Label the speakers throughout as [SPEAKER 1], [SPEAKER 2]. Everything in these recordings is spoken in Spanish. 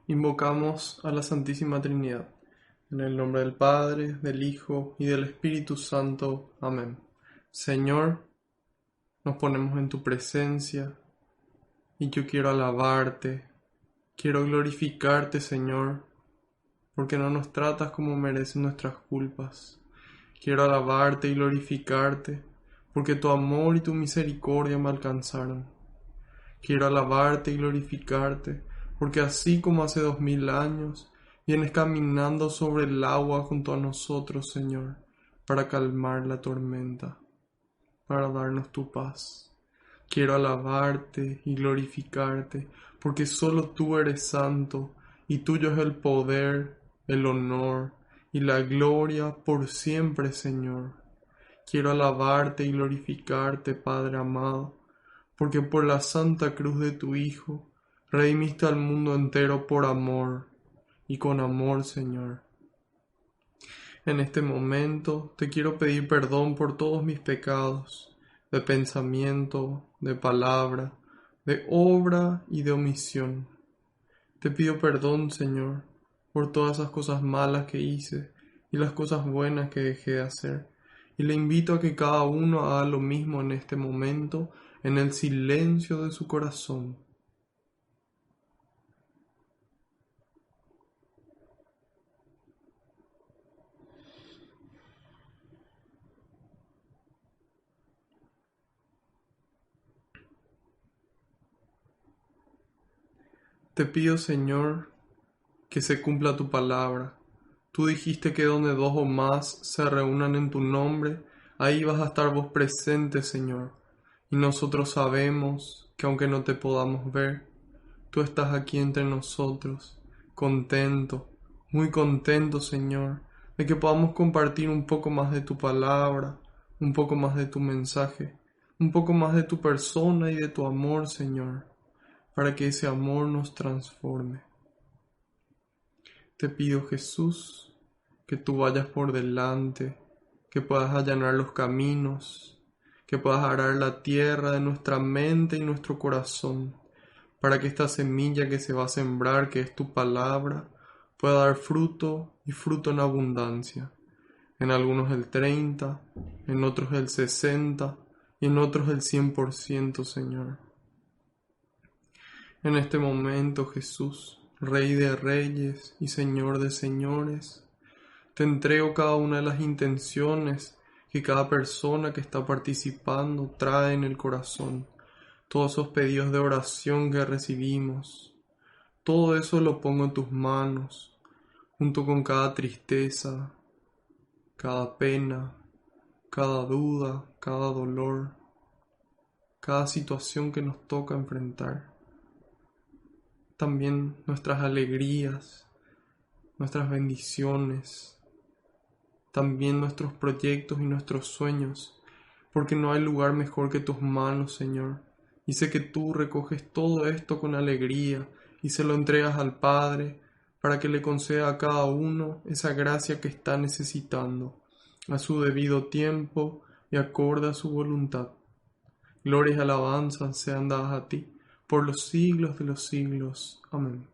[SPEAKER 1] Invocamos a la Santísima Trinidad, en el nombre del Padre, del Hijo y del Espíritu Santo. Amén. Señor, nos ponemos en tu presencia y yo quiero alabarte, quiero glorificarte, Señor, porque no nos tratas como merecen nuestras culpas. Quiero alabarte y glorificarte, porque tu amor y tu misericordia me alcanzaron. Quiero alabarte y glorificarte, porque así como hace 2000 años, vienes caminando sobre el agua junto a nosotros, Señor, para calmar la tormenta, para darnos tu paz. Quiero alabarte y glorificarte, porque solo tú eres santo, y tuyo es el poder, el honor y la gloria por siempre, Señor. Quiero alabarte y glorificarte, Padre amado, porque por la santa cruz de tu Hijo, redimiste al mundo entero por amor, y con amor, Señor. En este momento te quiero pedir perdón por todos mis pecados, de pensamiento, de palabra, de obra y de omisión. Te pido perdón, Señor, por todas esas cosas malas que hice y las cosas buenas que dejé de hacer. Y le invito a que cada uno haga lo mismo en este momento, en el silencio de su corazón. Te pido, Señor, que se cumpla tu palabra. Tú dijiste que donde dos o más se reúnan en tu nombre, ahí vas a estar vos presente, Señor. Y nosotros sabemos que aunque no te podamos ver, tú estás aquí entre nosotros, contento, muy contento, Señor, de que podamos compartir un poco más de tu palabra, un poco más de tu mensaje, un poco más de tu persona y de tu amor, Señor, para que ese amor nos transforme. Te pido, Jesús, que tú vayas por delante, que puedas allanar los caminos, que puedas arar la tierra de nuestra mente y nuestro corazón, para que esta semilla que se va a sembrar, que es tu palabra, pueda dar fruto y fruto en abundancia. En algunos el 30, en otros el 60 y en otros el 100%, Señor. En este momento, Jesús, Rey de reyes y Señor de señores, te entrego cada una de las intenciones que cada persona que está participando trae en el corazón, todos esos pedidos de oración que recibimos. Todo eso lo pongo en tus manos, junto con cada tristeza, cada pena, cada duda, cada dolor, cada situación que nos toca enfrentar. También nuestras alegrías, nuestras bendiciones, también nuestros proyectos y nuestros sueños, porque no hay lugar mejor que tus manos, Señor. Y sé que tú recoges todo esto con alegría y se lo entregas al Padre para que le conceda a cada uno esa gracia que está necesitando, a su debido tiempo y acorde a su voluntad. Gloria y alabanzas sean dadas a ti por los siglos de los siglos. Amén.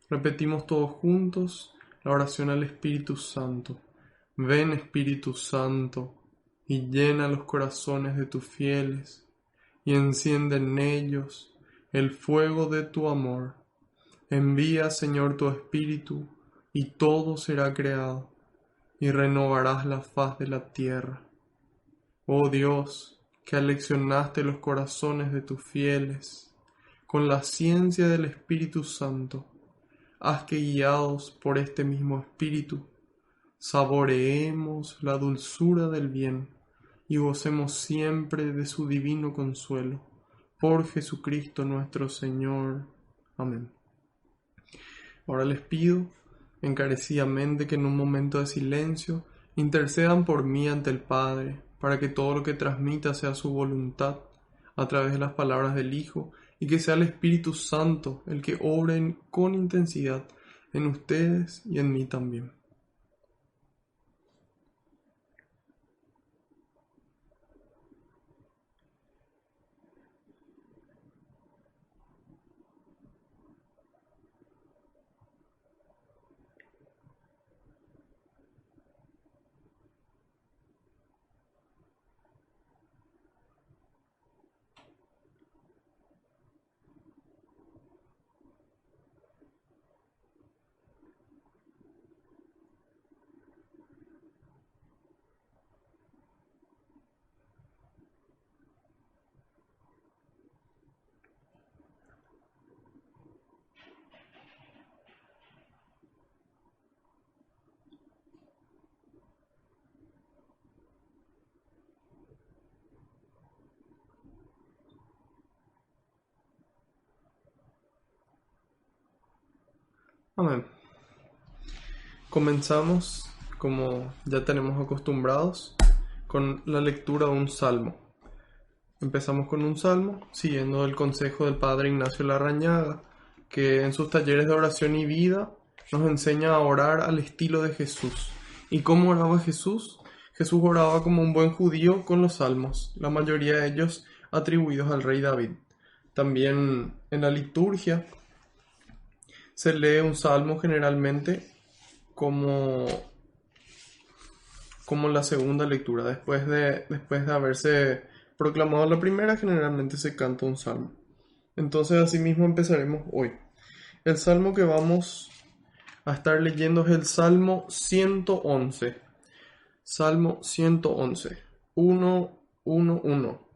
[SPEAKER 1] Repetimos todos juntos la oración al Espíritu Santo. Ven, Espíritu Santo, y llena los corazones de tus fieles, y enciende en ellos el fuego de tu amor. Envía, Señor, tu Espíritu, y todo será creado, y renovarás la faz de la tierra. Oh Dios, que aleccionaste los corazones de tus fieles, con la ciencia del Espíritu Santo, haz que guiados por este mismo Espíritu, saboreemos la dulzura del bien y gocemos siempre de su divino consuelo. Por Jesucristo nuestro Señor. Amén. Ahora les pido encarecidamente que en un momento de silencio intercedan por mí ante el Padre, para que todo lo que transmita sea su voluntad a través de las palabras del Hijo, y que sea el Espíritu Santo el que obre con intensidad en ustedes y en mí también. Amén. Comenzamos, como ya tenemos acostumbrados, con la lectura de un salmo. Empezamos con un salmo, siguiendo el consejo del Padre Ignacio Larrañaga, que en sus talleres de oración y vida nos enseña a orar al estilo de Jesús. ¿Y cómo oraba Jesús? Jesús oraba como un buen judío con los salmos, la mayoría de ellos atribuidos al rey David. También en la liturgia se lee un salmo generalmente como la segunda lectura. Después de haberse proclamado la primera, generalmente se canta un salmo. Entonces, asimismo empezaremos hoy. El salmo que vamos a estar leyendo es el Salmo 111. Salmo 111. 1, 1, 1.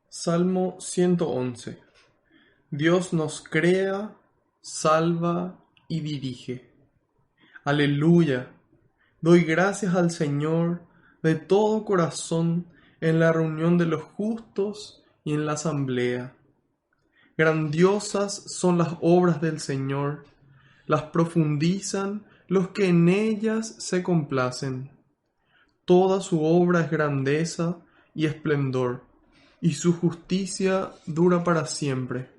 [SPEAKER 1] Salmo 111. Dios nos crea, salva y dirige. Aleluya. Doy gracias al Señor de todo corazón en la reunión de los justos y en la asamblea. Grandiosas son las obras del Señor, las profundizan los que en ellas se complacen. Toda su obra es grandeza y esplendor, y su justicia dura para siempre.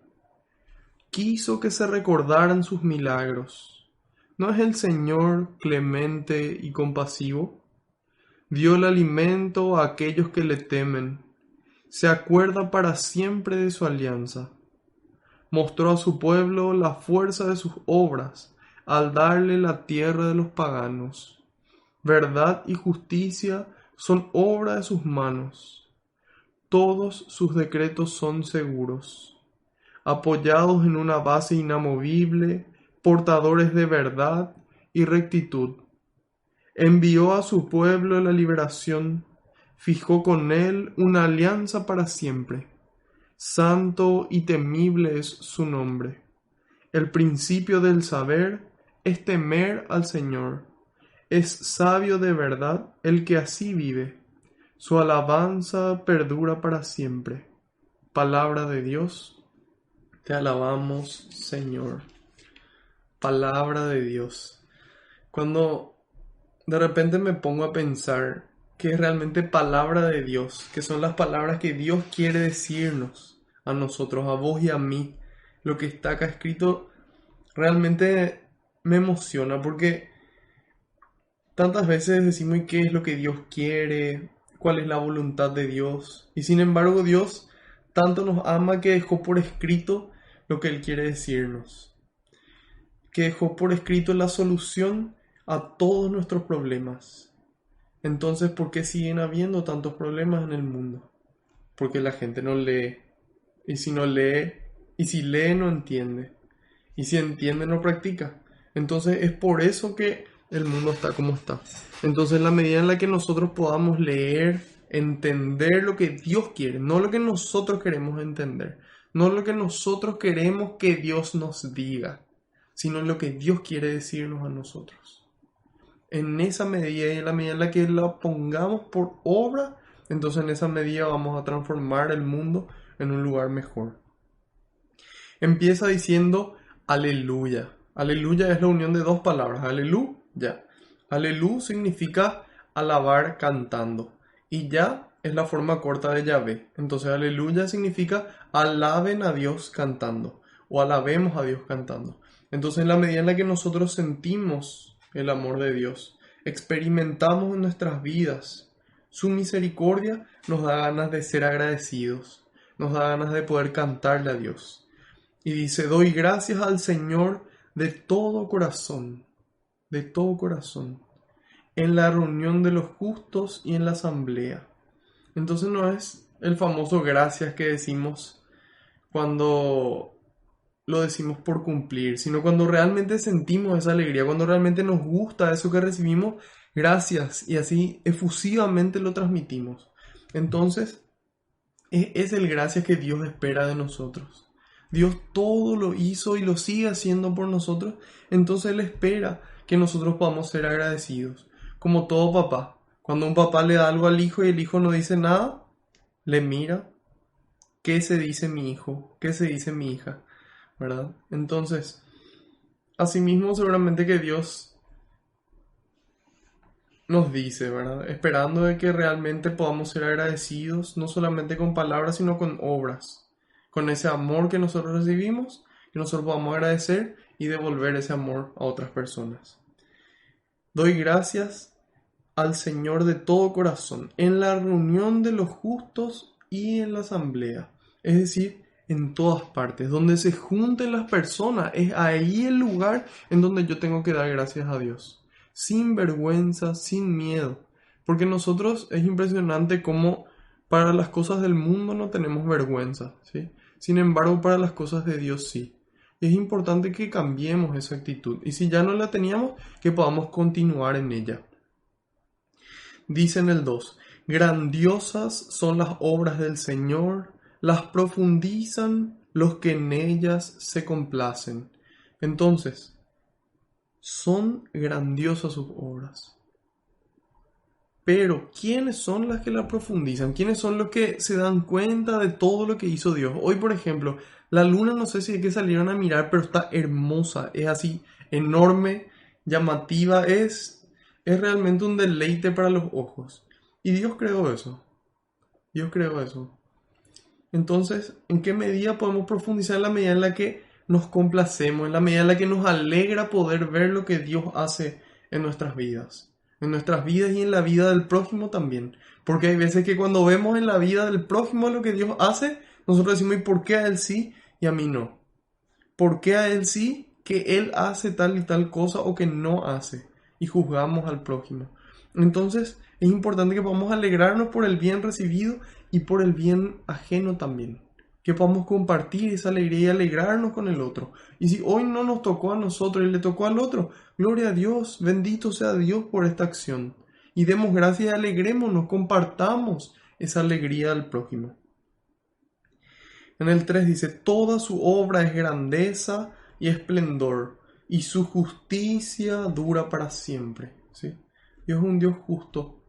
[SPEAKER 1] Quiso que se recordaran sus milagros. ¿No es el Señor clemente y compasivo? Dio el alimento a aquellos que le temen. Se acuerda para siempre de su alianza. Mostró a su pueblo la fuerza de sus obras al darle la tierra de los paganos. Verdad y justicia son obra de sus manos. Todos sus decretos son seguros, apoyados en una base inamovible, portadores de verdad y rectitud. Envió a su pueblo la liberación, fijó con él una alianza para siempre. Santo y temible es su nombre. El principio del saber es temer al Señor. Es sabio de verdad el que así vive. Su alabanza perdura para siempre. Palabra de Dios, te alabamos, Señor. Palabra de Dios. Cuando de repente me pongo a pensar que es realmente palabra de Dios, que son las palabras que Dios quiere decirnos a nosotros, a vos y a mí, lo que está acá escrito realmente me emociona porque tantas veces decimos ¿y qué es lo que Dios quiere? ¿Cuál es la voluntad de Dios? Y sin embargo Dios tanto nos ama que dejó por escrito lo que Él quiere decirnos, que dejó por escrito la solución a todos nuestros problemas. Entonces, ¿por qué siguen habiendo tantos problemas en el mundo? Porque la gente no lee. Y si no lee, y si lee no entiende. Y si entiende no practica. Entonces es por eso que el mundo está como está. Entonces, en la medida en la que nosotros podamos leer, entender lo que Dios quiere, no lo que nosotros queremos entender, no lo que nosotros queremos que Dios nos diga, sino lo que Dios quiere decirnos a nosotros. En esa medida y en la medida en la que la pongamos por obra, entonces en esa medida vamos a transformar el mundo en un lugar mejor. Empieza diciendo aleluya. Aleluya es la unión de dos palabras, aleluya. Alelu significa alabar cantando y ya es la forma corta de Yahvé. Entonces aleluya significa alaben a Dios cantando o alabemos a Dios cantando. Entonces, en la medida en la que nosotros sentimos el amor de Dios, experimentamos en nuestras vidas su misericordia, nos da ganas de ser agradecidos, nos da ganas de poder cantarle a Dios. Y dice, doy gracias al Señor de todo corazón, en la reunión de los justos y en la asamblea. Entonces no es el famoso gracias que decimos cuando lo decimos por cumplir, sino cuando realmente sentimos esa alegría, cuando realmente nos gusta eso que recibimos, gracias, y así efusivamente lo transmitimos. Entonces, es el gracias que Dios espera de nosotros. Dios todo lo hizo y lo sigue haciendo por nosotros, entonces Él espera que nosotros podamos ser agradecidos. Como todo papá, Cuando un papá le da algo al hijo y el hijo no dice nada, le mira, ¿qué se dice mi hijo? ¿Qué se dice mi hija? ¿Verdad? Entonces, asimismo seguramente que Dios nos dice, ¿verdad? Esperando de que realmente podamos ser agradecidos, no solamente con palabras, sino con obras, con ese amor que nosotros recibimos, que nosotros podamos agradecer y devolver ese amor a otras personas. Doy gracias al Señor de todo corazón, en la reunión de los justos y en la asamblea, es decir, en todas partes, donde se junten las personas, es ahí el lugar en donde yo tengo que dar gracias a Dios, sin vergüenza, sin miedo, porque nosotros es impresionante cómo para las cosas del mundo no tenemos vergüenza, ¿sí? Sin embargo, para las cosas de Dios sí. Es importante que cambiemos esa actitud y si ya no la teníamos, que podamos continuar en ella. Dice en el 2, grandiosas son las obras del Señor, las profundizan los que en ellas se complacen. Entonces, son grandiosas sus obras. Pero, ¿quiénes son las que la profundizan? ¿Quiénes son los que se dan cuenta de todo lo que hizo Dios? Hoy, por ejemplo, la luna no sé si es que salieron a mirar, pero está hermosa, es así, enorme, llamativa, es realmente un deleite para los ojos. Y Dios creó eso. Dios creó eso. Entonces, ¿en qué medida podemos profundizar? En la medida en la que nos complacemos, en la medida en la que nos alegra poder ver lo que Dios hace en nuestras vidas. En nuestras vidas y en la vida del prójimo también. Porque hay veces que cuando vemos en la vida del prójimo lo que Dios hace, nosotros decimos, ¿y por qué a él sí y a mí no? ¿Por qué a él sí que él hace tal y tal cosa o que no hace? Y juzgamos al prójimo. Entonces es importante que podamos alegrarnos por el bien recibido y por el bien ajeno también. Que podamos compartir esa alegría y alegrarnos con el otro. Y si hoy no nos tocó a nosotros y le tocó al otro, gloria a Dios, bendito sea Dios por esta acción. Y demos gracias y alegrémonos, compartamos esa alegría al prójimo. En el 3 dice, toda su obra es grandeza y esplendor, y su justicia dura para siempre. ¿Sí? Dios es un Dios justo,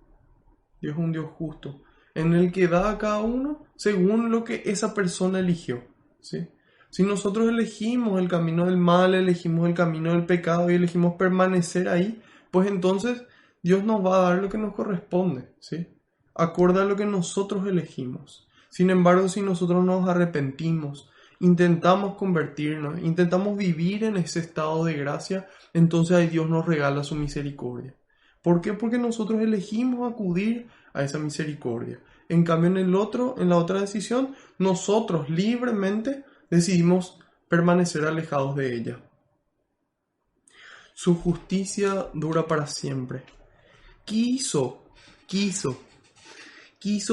[SPEAKER 1] Dios es un Dios justo, en el que da a cada uno según lo que esa persona eligió. ¿Sí? Si nosotros elegimos el camino del mal, elegimos el camino del pecado y elegimos permanecer ahí, pues entonces Dios nos va a dar lo que nos corresponde, ¿sí? Acorde a lo que nosotros elegimos. Sin embargo, si nosotros nos arrepentimos, intentamos convertirnos, intentamos vivir en ese estado de gracia, entonces ahí Dios nos regala su misericordia. ¿Por qué? Porque nosotros elegimos acudir a esa misericordia. En cambio, en la otra decisión, nosotros libremente decidimos permanecer alejados de ella. Su justicia dura para siempre. Quiso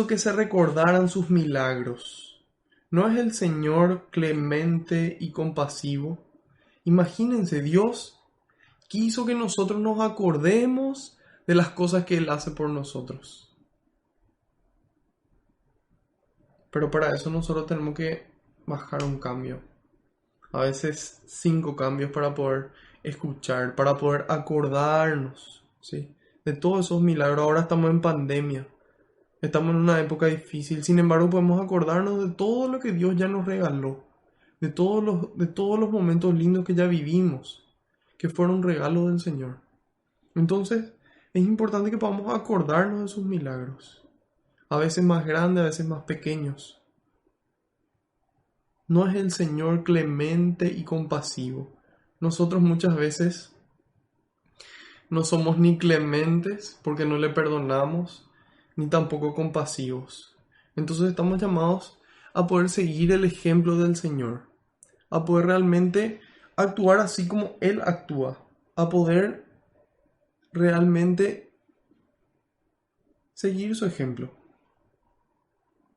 [SPEAKER 1] que se recordaran sus milagros. ¿No es el Señor clemente y compasivo? Imagínense, Dios quiso que nosotros nos acordemos de las cosas que Él hace por nosotros. Pero para eso nosotros tenemos que bajar un cambio. A veces 5 cambios para poder escuchar, para poder acordarnos, ¿sí? De todos esos milagros. Ahora estamos en pandemia. Estamos en una época difícil, sin embargo podemos acordarnos de todo lo que Dios ya nos regaló, de todos los momentos lindos que ya vivimos, que fueron regalos del Señor. Entonces es importante que podamos acordarnos de sus milagros, a veces más grandes, a veces más pequeños. ¿No es el Señor clemente y compasivo? Nosotros muchas veces no somos ni clementes porque no le perdonamos, ni tampoco compasivos. Entonces estamos llamados a poder seguir el ejemplo del Señor, a poder realmente actuar así como Él actúa, a poder realmente seguir su ejemplo.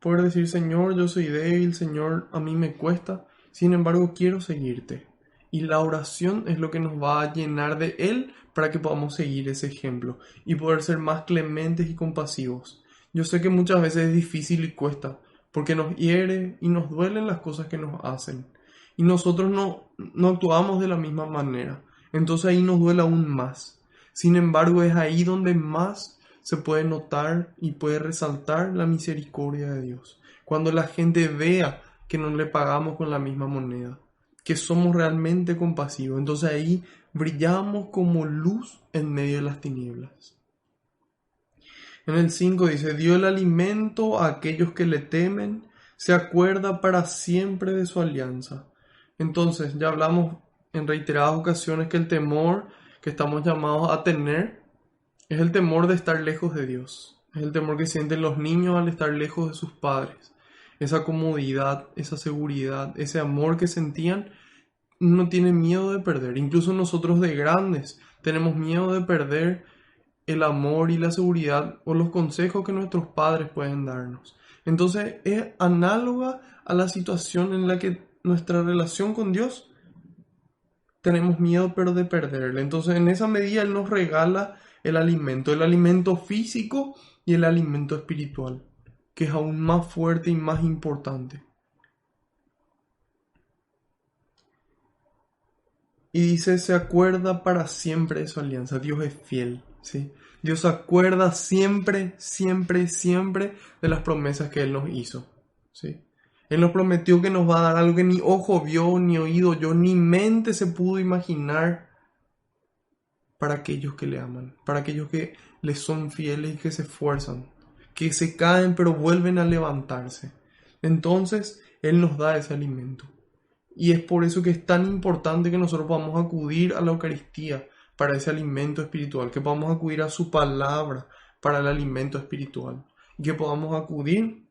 [SPEAKER 1] Poder decir, Señor, yo soy débil, Señor, a mí me cuesta, sin embargo quiero seguirte. Y la oración es lo que nos va a llenar de Él para que podamos seguir ese ejemplo y poder ser más clementes y compasivos. Yo sé que muchas veces es difícil y cuesta, porque nos hiere y nos duelen las cosas que nos hacen. Y nosotros no actuamos de la misma manera. Entonces ahí nos duele aún más. Sin embargo, es ahí donde más se puede notar y puede resaltar la misericordia de Dios. Cuando la gente vea que no le pagamos con la misma moneda, que somos realmente compasivos, entonces ahí brillamos como luz en medio de las tinieblas. En el 5 dice, dio el alimento a aquellos que le temen, se acuerda para siempre de su alianza. Entonces, ya hablamos en reiteradas ocasiones que el temor que estamos llamados a tener es el temor de estar lejos de Dios. Es el temor que sienten los niños al estar lejos de sus padres. Esa comodidad, esa seguridad, ese amor que sentían, no tienen miedo de perder. Incluso nosotros de grandes tenemos miedo de perder el amor y la seguridad o los consejos que nuestros padres pueden darnos. Entonces es análoga a la situación en la que nuestra relación con Dios tenemos miedo pero de perderle. Entonces en esa medida Él nos regala el alimento físico y el alimento espiritual, que es aún más fuerte y más importante. Y dice, se acuerda para siempre de su alianza. Dios es fiel, ¿sí? Dios se acuerda siempre, siempre, siempre de las promesas que Él nos hizo, ¿sí? Él nos prometió que nos va a dar algo que ni ojo vio, ni oído oyó, ni mente se pudo imaginar para aquellos que le aman, para aquellos que le son fieles y que se esfuerzan, que se caen pero vuelven a levantarse. Entonces, Él nos da ese alimento. Y es por eso que es tan importante que nosotros podamos acudir a la Eucaristía para ese alimento espiritual, que podamos acudir a su palabra para el alimento espiritual, y que podamos acudir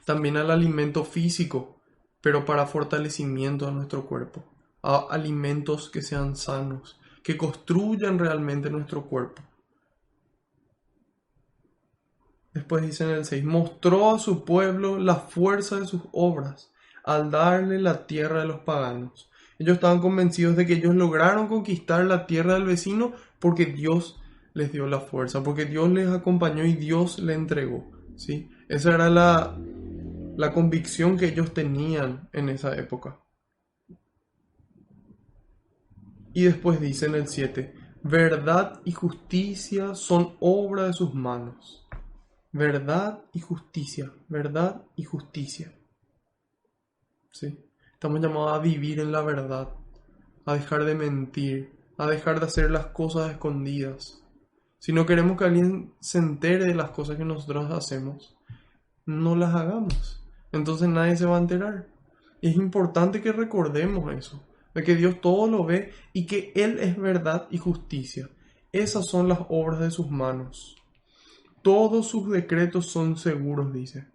[SPEAKER 1] también al alimento físico, pero para fortalecimiento de nuestro cuerpo, a alimentos que sean sanos, que construyan realmente nuestro cuerpo. Después dice en el 6, mostró a su pueblo la fuerza de sus obras al darle la tierra de los paganos. Ellos estaban convencidos de que ellos lograron conquistar la tierra del vecino porque Dios les dio la fuerza, porque Dios les acompañó y Dios les entregó, ¿sí? Esa era la convicción que ellos tenían en esa época. Y después dice en el 7, verdad y justicia son obra de sus manos. Verdad y justicia, verdad y justicia. ¿Sí? Estamos llamados a vivir en la verdad, a dejar de mentir, a dejar de hacer las cosas escondidas. Si no queremos que alguien se entere de las cosas que nosotros hacemos, no las hagamos. Entonces nadie se va a enterar. Y es importante que recordemos eso, de que Dios todo lo ve y que Él es verdad y justicia. Esas son las obras de sus manos. Todos sus decretos son seguros, dice.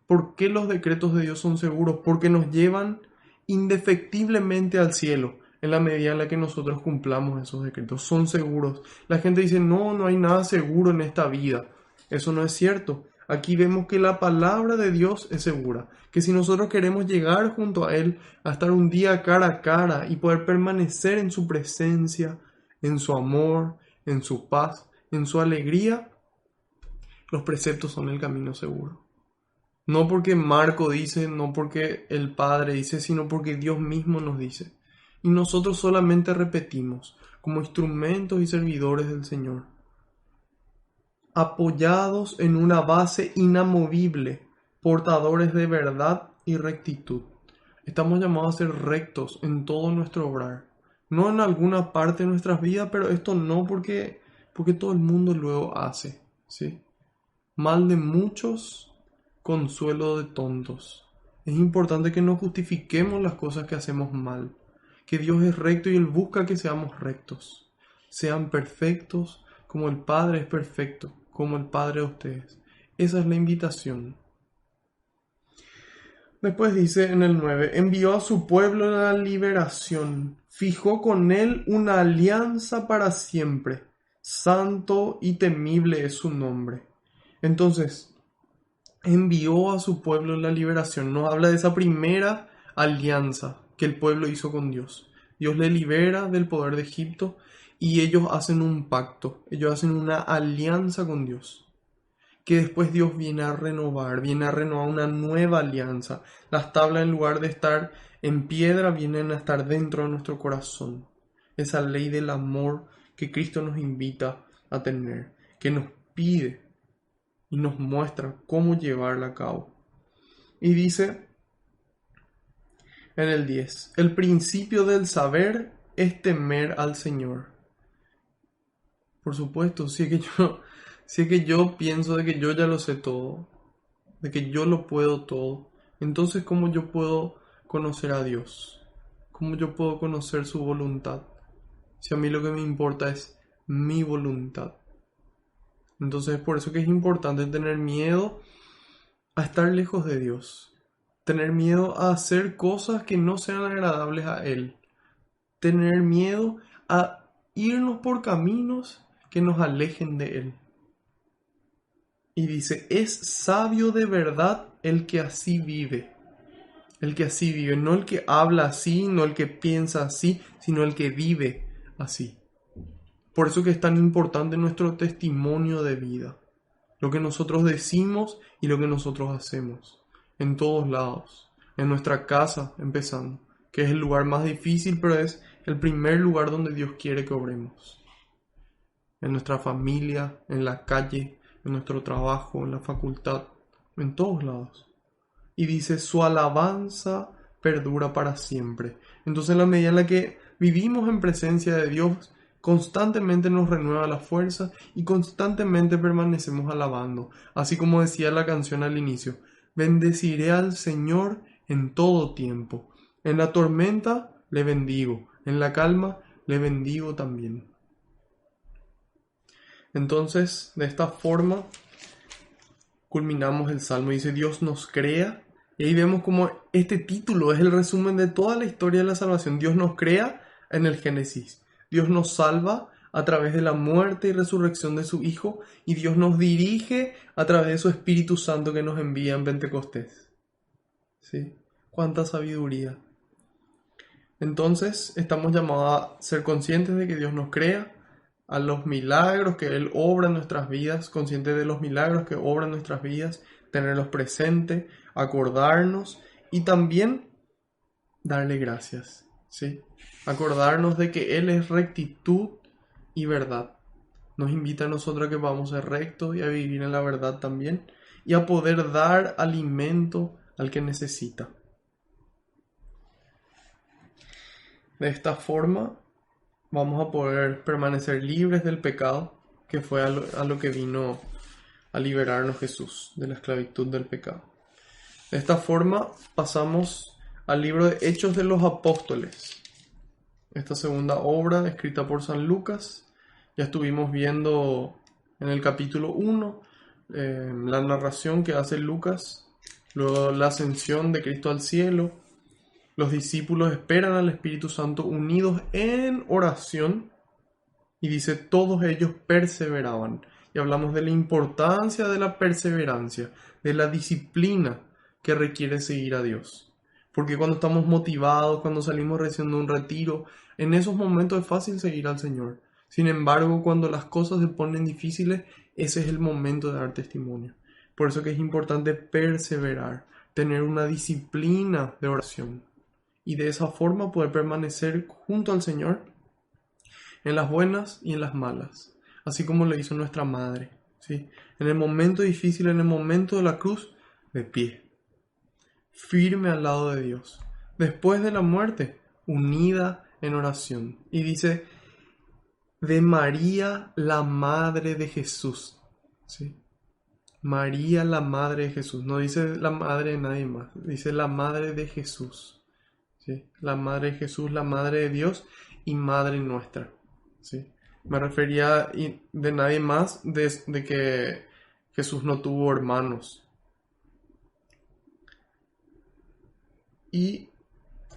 [SPEAKER 1] ¿Por qué los decretos de Dios son seguros? Porque nos llevan indefectiblemente al cielo en la medida en la que nosotros cumplamos esos decretos. Son seguros. La gente dice, no hay nada seguro en esta vida. Eso no es cierto. Aquí vemos que la palabra de Dios es segura. Que si nosotros queremos llegar junto a Él, a estar un día cara a cara y poder permanecer en su presencia, en su amor, en su paz, en su alegría, los preceptos son el camino seguro. No porque Marco dice, no porque el Padre dice, sino porque Dios mismo nos dice. Y nosotros solamente repetimos, como instrumentos y servidores del Señor, apoyados en una base inamovible, portadores de verdad y rectitud. Estamos llamados a ser rectos en todo nuestro obrar. No en alguna parte de nuestras vidas, pero esto no porque todo el mundo luego hace, ¿sí? Mal de muchos, consuelo de tontos. Es importante que no justifiquemos las cosas que hacemos mal, que Dios es recto y Él busca que seamos rectos. Sean perfectos como el Padre es perfecto, como el Padre de ustedes. Esa es la invitación. Después dice en el 9, envió a su pueblo la liberación, fijó con él una alianza para siempre, santo y temible es su nombre. Entonces, envió a su pueblo la liberación. Nos habla de esa primera alianza que el pueblo hizo con Dios. Dios le libera del poder de Egipto y ellos hacen un pacto, ellos hacen una alianza con Dios, que después Dios viene a renovar una nueva alianza. Las tablas, en lugar de estar en piedra, vienen a estar dentro de nuestro corazón. Esa ley del amor que Cristo nos invita a tener, que nos pide y nos muestra cómo llevarla a cabo. Y dice en el 10, el principio del saber es temer al Señor. Por supuesto, si es que yo pienso de que yo ya lo sé todo, de que yo lo puedo todo, entonces ¿cómo yo puedo conocer a Dios? ¿Cómo yo puedo conocer su voluntad? Si a mí lo que me importa es mi voluntad. Entonces es por eso que es importante tener miedo a estar lejos de Dios. Tener miedo a hacer cosas que no sean agradables a Él. Tener miedo a irnos por caminos que nos alejen de Él. Y dice, es sabio de verdad el que así vive. El que así vive, no el que habla así, no el que piensa así, sino el que vive así. Por eso que es tan importante nuestro testimonio de vida. Lo que nosotros decimos y lo que nosotros hacemos. En todos lados. En nuestra casa, empezando. Que es el lugar más difícil, pero es el primer lugar donde Dios quiere que obremos. En nuestra familia, en la calle, en nuestro trabajo, en la facultad. En todos lados. Y dice, su alabanza perdura para siempre. Entonces, en la medida en la que vivimos en presencia de Dios, constantemente nos renueva la fuerza y constantemente permanecemos alabando. Así como decía la canción al inicio, bendeciré al Señor en todo tiempo. En la tormenta le bendigo, en la calma le bendigo también. Entonces, de esta forma, culminamos el Salmo. Dice, Dios nos crea. Y ahí vemos como este título es el resumen de toda la historia de la salvación. Dios nos crea en el Génesis. Dios nos salva a través de la muerte y resurrección de su Hijo. Y Dios nos dirige a través de su Espíritu Santo que nos envía en Pentecostés. ¿Sí? ¡Cuánta sabiduría! Entonces, estamos llamados a ser conscientes de que Dios nos crea, a los milagros que Él obra en nuestras vidas, conscientes de los milagros que obra en nuestras vidas, tenerlos presentes, acordarnos y también darle gracias, ¿sí? Acordarnos de que Él es rectitud y verdad. Nos invita a nosotros a que vamos a ser rectos y a vivir en la verdad también y a poder dar alimento al que necesita. De esta forma vamos a poder permanecer libres del pecado, que fue a lo que vino a liberarnos Jesús, de la esclavitud del pecado. De esta forma pasamos al libro de Hechos de los Apóstoles. Esta segunda obra escrita por San Lucas. Ya estuvimos viendo en el capítulo 1 la narración que hace Lucas, luego la ascensión de Cristo al cielo. Los discípulos esperan al Espíritu Santo unidos en oración y dice, todos ellos perseveraban. Y hablamos de la importancia de la perseverancia, de la disciplina que requiere seguir a Dios. Porque cuando estamos motivados, cuando salimos recién de un retiro, en esos momentos es fácil seguir al Señor. Sin embargo, cuando las cosas se ponen difíciles, ese es el momento de dar testimonio. Por eso que es importante perseverar, tener una disciplina de oración. Y de esa forma poder permanecer junto al Señor en las buenas y en las malas, así como lo hizo nuestra madre, ¿sí? En el momento difícil, en el momento de la cruz, de pie, firme al lado de Dios. Después de la muerte, unida en oración. Y dice, de María, la madre de Jesús, ¿sí? María, la madre de Jesús. No dice la madre de nadie más, dice la madre de Jesús. ¿Sí? La madre de Jesús, la madre de Dios y madre nuestra. ¿Sí? Me refería de nadie más de que Jesús no tuvo hermanos. Y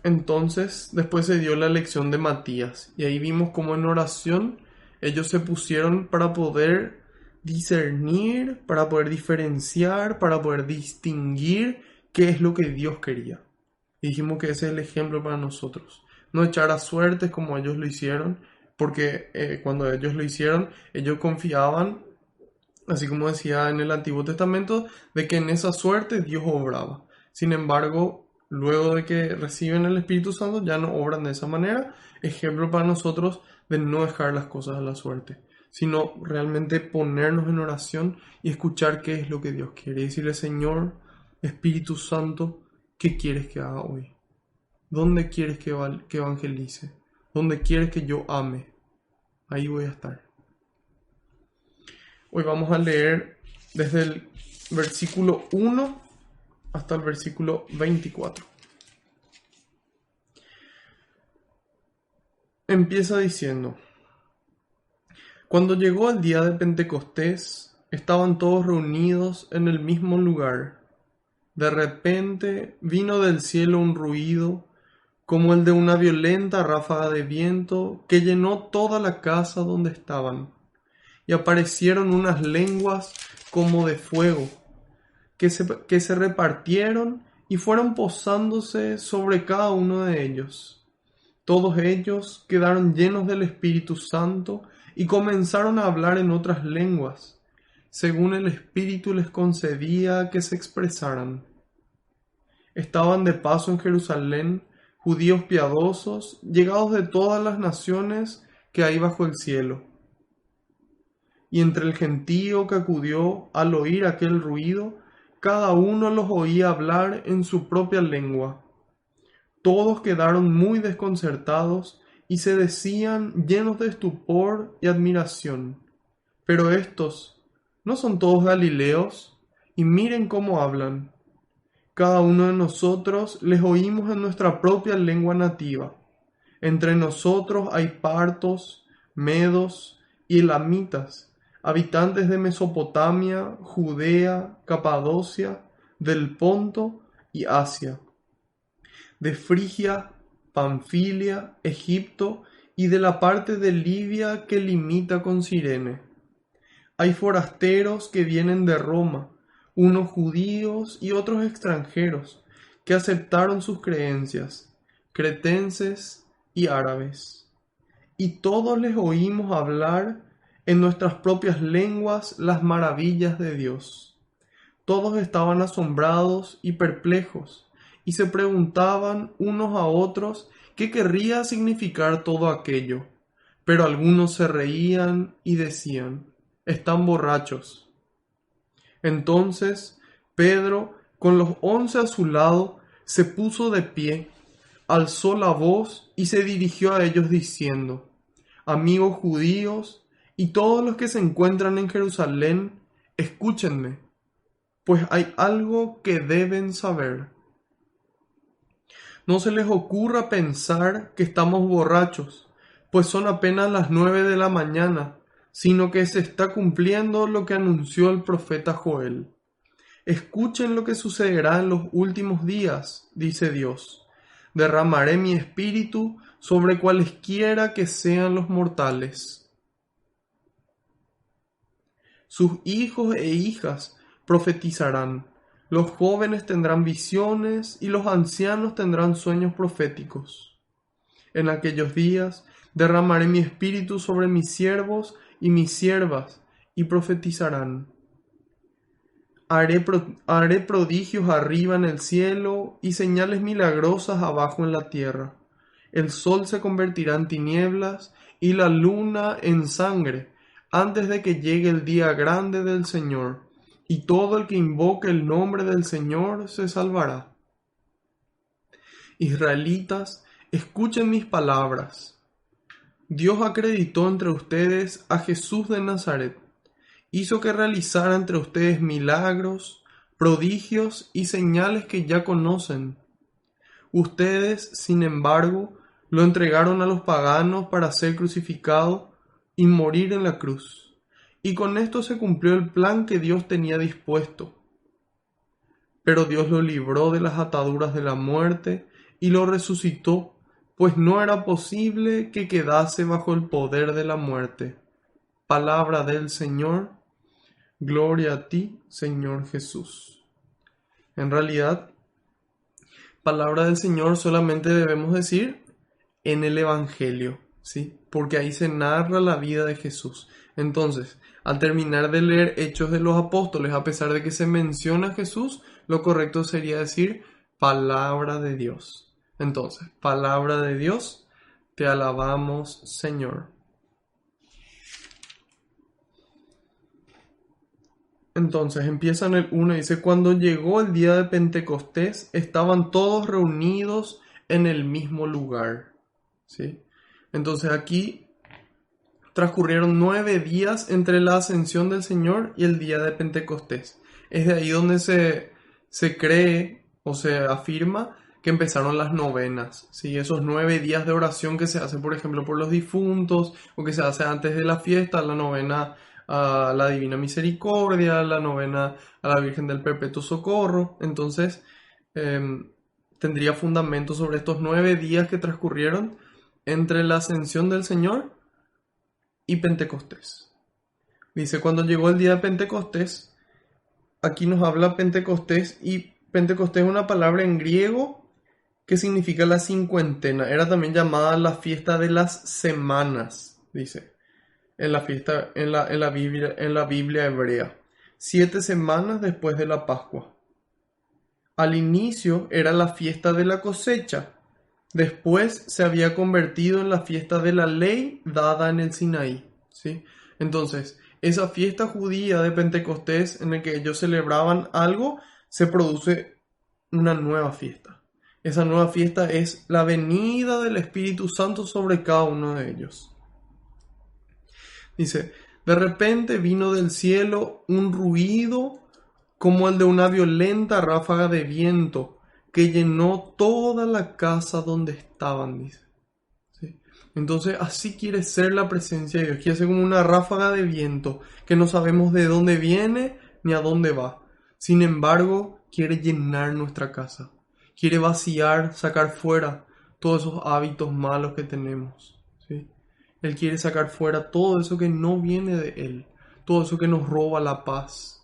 [SPEAKER 1] entonces después se dio la elección de Matías. Y ahí vimos cómo en oración ellos se pusieron para poder discernir, para poder diferenciar, para poder distinguir qué es lo que Dios quería. Y dijimos que ese es el ejemplo para nosotros. No echar a suertes como ellos lo hicieron, porque cuando ellos lo hicieron, ellos confiaban, así como decía en el Antiguo Testamento, de que en esa suerte Dios obraba. Sin embargo, luego de que reciben el Espíritu Santo, ya no obran de esa manera. Ejemplo para nosotros de no dejar las cosas a la suerte, sino realmente ponernos en oración y escuchar qué es lo que Dios quiere. Y decirle, Señor, Espíritu Santo, ¿qué quieres que haga hoy? ¿Dónde quieres que evangelice? ¿Dónde quieres que yo ame? Ahí voy a estar. Hoy vamos a leer desde el versículo 1 hasta el versículo 24. Empieza diciendo: Cuando llegó el día de Pentecostés, estaban todos reunidos en el mismo lugar. De repente vino del cielo un ruido, como el de una violenta ráfaga de viento, que llenó toda la casa donde estaban. Y aparecieron unas lenguas como de fuego, que se repartieron y fueron posándose sobre cada uno de ellos. Todos ellos quedaron llenos del Espíritu Santo y comenzaron a hablar en otras lenguas, según el Espíritu les concedía que se expresaran. Estaban de paso en Jerusalén judíos piadosos, llegados de todas las naciones que hay bajo el cielo. Y entre el gentío que acudió al oír aquel ruido, cada uno los oía hablar en su propia lengua. Todos quedaron muy desconcertados y se decían llenos de estupor y admiración: Pero estos, ¿no son todos galileos? Y miren cómo hablan. Cada uno de nosotros les oímos en nuestra propia lengua nativa. Entre nosotros hay partos, medos y elamitas, habitantes de Mesopotamia, Judea, Capadocia, del Ponto y Asia, de Frigia, Panfilia, Egipto y de la parte de Libia que limita con Cirene. Hay forasteros que vienen de Roma, unos judíos y otros extranjeros, que aceptaron sus creencias, cretenses y árabes. Y todos les oímos hablar en nuestras propias lenguas las maravillas de Dios. Todos estaban asombrados y perplejos, y se preguntaban unos a otros qué querría significar todo aquello. Pero algunos se reían y decían: están borrachos. Entonces Pedro, con los 11 a su lado, se puso de pie, alzó la voz y se dirigió a ellos diciendo: Amigos judíos y todos los que se encuentran en Jerusalén, escúchenme, pues hay algo que deben saber. No se les ocurra pensar que estamos borrachos, pues son apenas las 9 de la mañana, sino que se está cumpliendo lo que anunció el profeta Joel. Escuchen lo que sucederá en los últimos días, dice Dios. Derramaré mi espíritu sobre cualesquiera que sean los mortales. Sus hijos e hijas profetizarán, los jóvenes tendrán visiones y los ancianos tendrán sueños proféticos. En aquellos días derramaré mi espíritu sobre mis siervos y mis siervas, y profetizarán. Haré prodigios arriba en el cielo y señales milagrosas abajo en la tierra. El sol se convertirá en tinieblas y la luna en sangre antes de que llegue el día grande del Señor, y todo el que invoque el nombre del Señor se salvará. Israelitas, escuchen mis palabras. Dios acreditó entre ustedes a Jesús de Nazaret. Hizo que realizara entre ustedes milagros, prodigios y señales que ya conocen. Ustedes, sin embargo, lo entregaron a los paganos para ser crucificado y morir en la cruz. Y con esto se cumplió el plan que Dios tenía dispuesto. Pero Dios lo libró de las ataduras de la muerte y lo resucitó, pues no era posible que quedase bajo el poder de la muerte. Palabra del Señor. Gloria a ti, Señor Jesús. En realidad, palabra del Señor solamente debemos decir en el Evangelio, ¿sí? Porque ahí se narra la vida de Jesús. Entonces, al terminar de leer Hechos de los Apóstoles, a pesar de que se menciona a Jesús, lo correcto sería decir palabra de Dios. Entonces, palabra de Dios, te alabamos, Señor. Entonces empieza en el 1 y dice, cuando llegó el día de Pentecostés, estaban todos reunidos en el mismo lugar. ¿Sí? Entonces aquí transcurrieron 9 días entre la ascensión del Señor y el día de Pentecostés. Es de ahí donde se cree o se afirma que empezaron las novenas, ¿sí? Esos 9 días de oración que se hace, por ejemplo, por los difuntos, o que se hace antes de la fiesta, la novena a la Divina Misericordia, la novena a la Virgen del Perpetuo Socorro. Entonces, tendría fundamento sobre estos 9 días que transcurrieron entre la ascensión del Señor y Pentecostés. Dice, cuando llegó el día de Pentecostés, aquí nos habla Pentecostés, y Pentecostés es una palabra en griego que significa la cincuentena. Era también llamada la fiesta de las semanas, dice, en la fiesta, en la Biblia hebrea. 7 semanas después de la Pascua. Al inicio era la fiesta de la cosecha. Después se había convertido en la fiesta de la ley dada en el Sinaí, ¿sí? Entonces, esa fiesta judía de Pentecostés en la que ellos celebraban algo, se produce una nueva fiesta. Esa nueva fiesta es la venida del Espíritu Santo sobre cada uno de ellos. Dice, de repente vino del cielo un ruido como el de una violenta ráfaga de viento que llenó toda la casa donde estaban, dice. ¿Sí? Entonces así quiere ser la presencia de Dios, quiere ser como una ráfaga de viento que no sabemos de dónde viene ni a dónde va. Sin embargo, quiere llenar nuestra casa, quiere vaciar, sacar fuera todos esos hábitos malos que tenemos, ¿sí? Él quiere sacar fuera todo eso que no viene de Él, todo eso que nos roba la paz.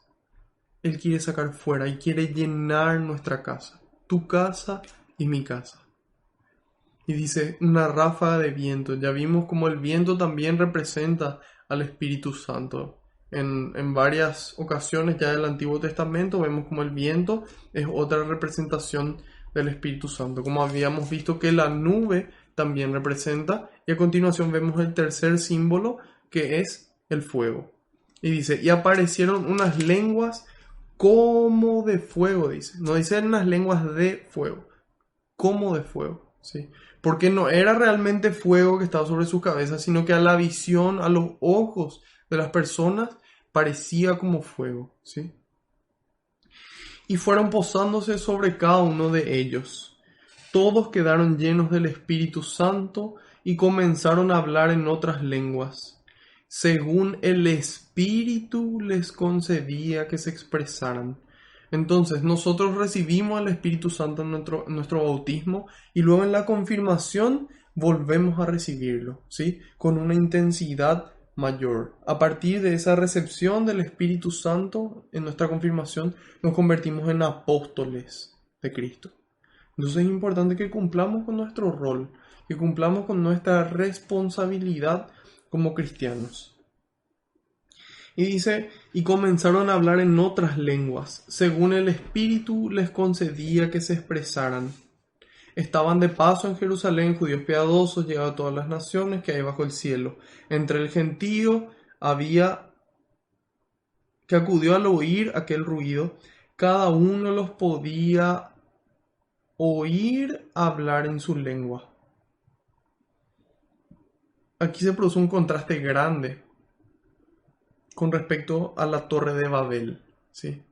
[SPEAKER 1] Él quiere sacar fuera y quiere llenar nuestra casa, tu casa y mi casa. Y dice una ráfaga de viento. Ya vimos como el viento también representa al Espíritu Santo. En varias ocasiones ya del Antiguo Testamento vemos como el viento es otra representación del Espíritu Santo. Como habíamos visto que la nube también representa. Y a continuación vemos el tercer símbolo, que es el fuego. Y dice, y aparecieron unas lenguas como de fuego, dice. No dice unas lenguas de fuego, como de fuego, ¿sí? Porque no era realmente fuego que estaba sobre su cabeza, sino que a la visión, a los ojos de las personas, parecía como fuego, ¿sí? Y fueron posándose sobre cada uno de ellos. Todos quedaron llenos del Espíritu Santo y comenzaron a hablar en otras lenguas, según el Espíritu les concedía que se expresaran. Entonces nosotros recibimos al Espíritu Santo en nuestro bautismo y luego en la confirmación volvemos a recibirlo, ¿sí? Con una intensidad mayor. A partir de esa recepción del Espíritu Santo en nuestra confirmación nos convertimos en apóstoles de Cristo. Entonces es importante que cumplamos con nuestro rol, que cumplamos con nuestra responsabilidad como cristianos. Y dice, y comenzaron a hablar en otras lenguas, según el Espíritu les concedía que se expresaran. Estaban de paso en Jerusalén judíos piadosos, llegados a todas las naciones que hay bajo el cielo. Entre el gentío había que acudió al oír aquel ruido, cada uno los podía oír hablar en su lengua. Aquí se produce un contraste grande con respecto a la Torre de Babel, ¿sí?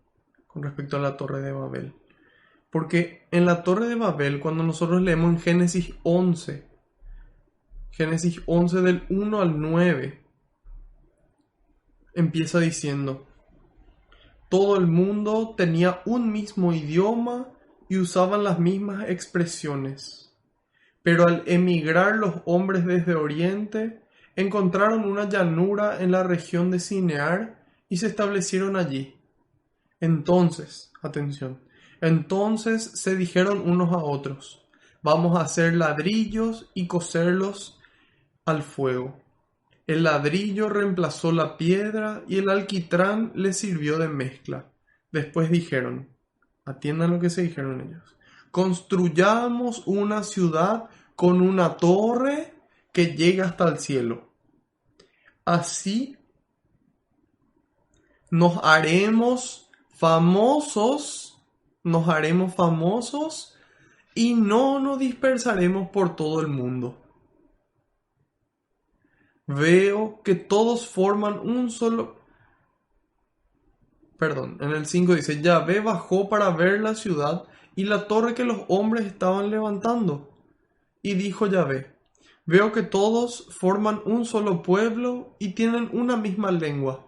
[SPEAKER 1] Con respecto a la Torre de Babel. Porque en la Torre de Babel, cuando nosotros leemos en Génesis 11 del 1 al 9, empieza diciendo, todo el mundo tenía un mismo idioma y usaban las mismas expresiones. Pero al emigrar los hombres desde Oriente, encontraron una llanura en la región de Sinear y se establecieron allí. Entonces se dijeron unos a otros, vamos a hacer ladrillos y coserlos al fuego. El ladrillo reemplazó la piedra y el alquitrán les sirvió de mezcla. Después dijeron, atiendan lo que se dijeron ellos, construyamos una ciudad con una torre que llega hasta el cielo. Así nos haremos famosos, nos haremos famosos y no nos dispersaremos por todo el mundo. Veo que todos forman un solo... Perdón, en el 5 dice, Yahvé bajó para ver la ciudad y la torre que los hombres estaban levantando. Y dijo Yahvé, veo que todos forman un solo pueblo y tienen una misma lengua.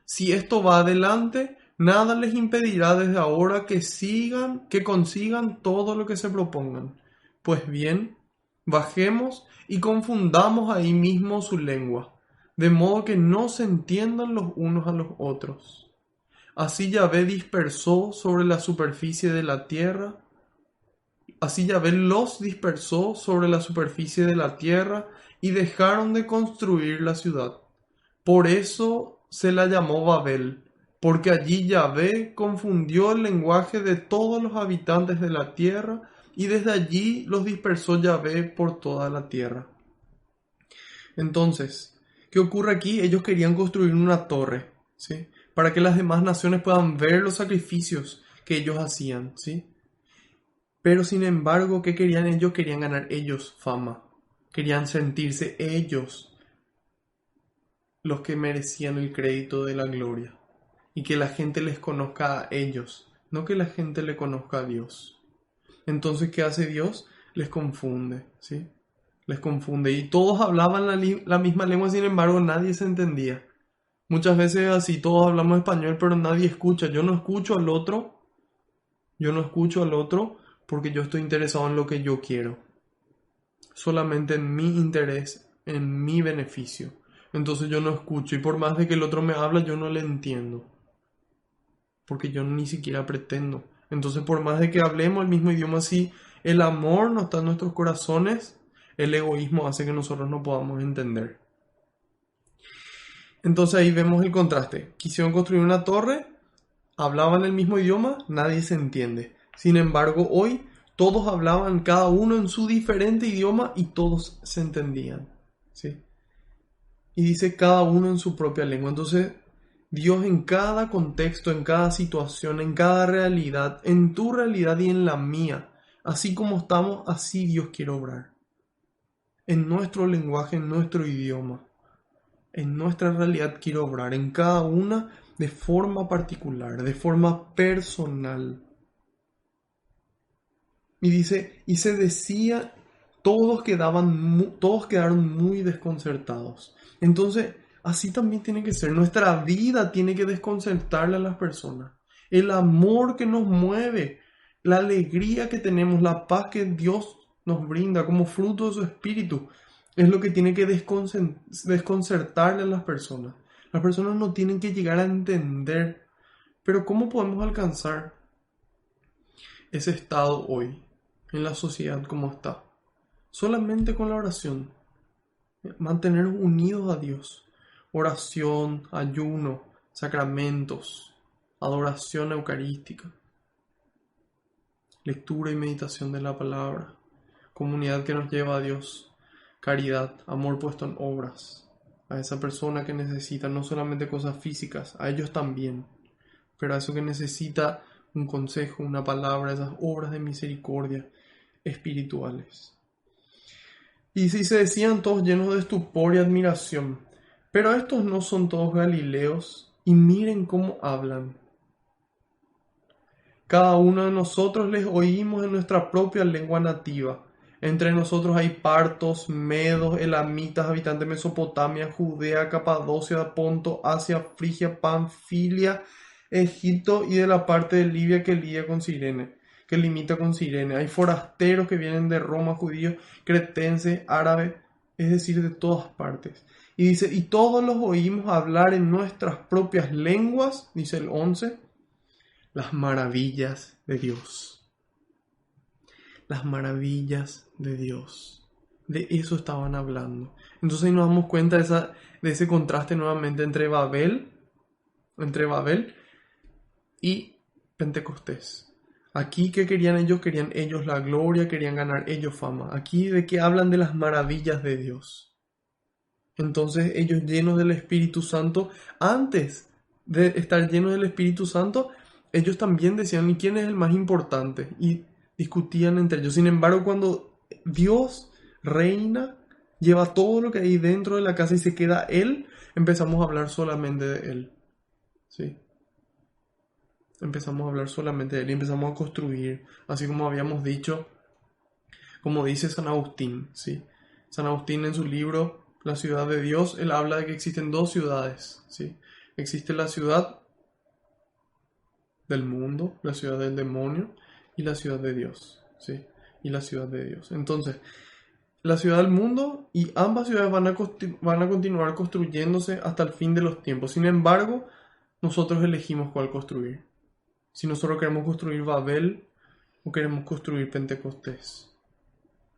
[SPEAKER 1] Si esto va adelante, nada les impedirá desde ahora que consigan todo lo que se propongan. Pues bien, bajemos y confundamos ahí mismo su lengua, de modo que no se entiendan los unos a los otros. Así Yahvé dispersó sobre la superficie de la tierra, así Yahvé los dispersó sobre la superficie de la tierra y dejaron de construir la ciudad. Por eso se la llamó Babel, porque allí Yahvé confundió el lenguaje de todos los habitantes de la tierra y desde allí los dispersó Yahvé por toda la tierra. Entonces, ¿qué ocurre aquí? Ellos querían construir una torre, ¿sí? Para que las demás naciones puedan ver los sacrificios que ellos hacían, ¿sí? Pero sin embargo, ¿qué querían ellos? Querían ganar ellos fama. Querían sentirse ellos los que merecían el crédito de la gloria. Y que la gente les conozca a ellos, no que la gente le conozca a Dios. Entonces, ¿qué hace Dios? Les confunde, ¿sí? Les confunde. Y todos hablaban la misma lengua, sin embargo, nadie se entendía. Muchas veces así todos hablamos español, pero nadie escucha. Yo no escucho al otro porque yo estoy interesado en lo que yo quiero. Solamente en mi interés, en mi beneficio. Entonces yo no escucho y por más de que el otro me habla, yo no le entiendo. Porque yo ni siquiera pretendo. Entonces por más de que hablemos el mismo idioma, si el amor no está en nuestros corazones, el egoísmo hace que nosotros no podamos entender. Entonces ahí vemos el contraste. Quisieron construir una torre, hablaban el mismo idioma, nadie se entiende. Sin embargo, hoy todos hablaban cada uno en su diferente idioma y todos se entendían, ¿sí? Y dice cada uno en su propia lengua. Entonces, Dios en cada contexto, en cada situación, en cada realidad, en tu realidad y en la mía, así como estamos, así Dios quiere obrar. En nuestro lenguaje, en nuestro idioma, en nuestra realidad quiere obrar, en cada una de forma particular, de forma personal. Y dice, y se decía, todos quedaron muy desconcertados. Entonces, así también tiene que ser. Nuestra vida tiene que desconcertarle a las personas. El amor que nos mueve, la alegría que tenemos, la paz que Dios nos brinda como fruto de su espíritu, es lo que tiene que desconcertarle a las personas. Las personas no tienen que llegar a entender. Pero ¿cómo podemos alcanzar ese estado hoy, en la sociedad como está? Solamente con la oración. Mantenernos unidos a Dios. Oración, ayuno, sacramentos, adoración eucarística, lectura y meditación de la palabra, comunidad que nos lleva a Dios, caridad, amor puesto en obras, a esa persona que necesita no solamente cosas físicas, a ellos también, pero a eso que necesita un consejo, una palabra, esas obras de misericordia espirituales. Y si se decían todos llenos de estupor y admiración, pero estos no son todos galileos, y miren cómo hablan. Cada uno de nosotros les oímos en nuestra propia lengua nativa. Entre nosotros hay partos, medos, elamitas, habitantes de Mesopotamia, Judea, Capadocia, Ponto, Asia, Frigia, Panfilia, Egipto y de la parte de Libia que limita con Cirene. Hay forasteros que vienen de Roma, judíos, cretenses, árabes, es decir, de todas partes. Y dice, y todos los oímos hablar en nuestras propias lenguas, dice el 11, las maravillas de Dios. Las maravillas de Dios. De eso estaban hablando. Entonces ahí nos damos cuenta de ese contraste nuevamente entre Babel y Pentecostés. Aquí, ¿qué querían ellos? Querían ellos la gloria, querían ganar ellos fama. Aquí, ¿de qué hablan? De las maravillas de Dios. Entonces ellos llenos del Espíritu Santo, antes de estar llenos del Espíritu Santo, ellos también decían, ¿y quién es el más importante? Y discutían entre ellos. Sin embargo, cuando Dios reina, lleva todo lo que hay dentro de la casa y se queda Él, empezamos a hablar solamente de Él. ¿Sí? Empezamos a hablar solamente de Él y empezamos a construir, así como habíamos dicho, como dice San Agustín. ¿Sí? San Agustín en su libro La ciudad de Dios, él habla de que existen dos ciudades. ¿Sí? Existe la ciudad del mundo, la ciudad del demonio y la ciudad de Dios. ¿Sí? Y la ciudad de Dios. Entonces, la ciudad del mundo y ambas ciudades van a continuar construyéndose hasta el fin de los tiempos. Sin embargo, nosotros elegimos cuál construir. Si nosotros queremos construir Babel o queremos construir Pentecostés.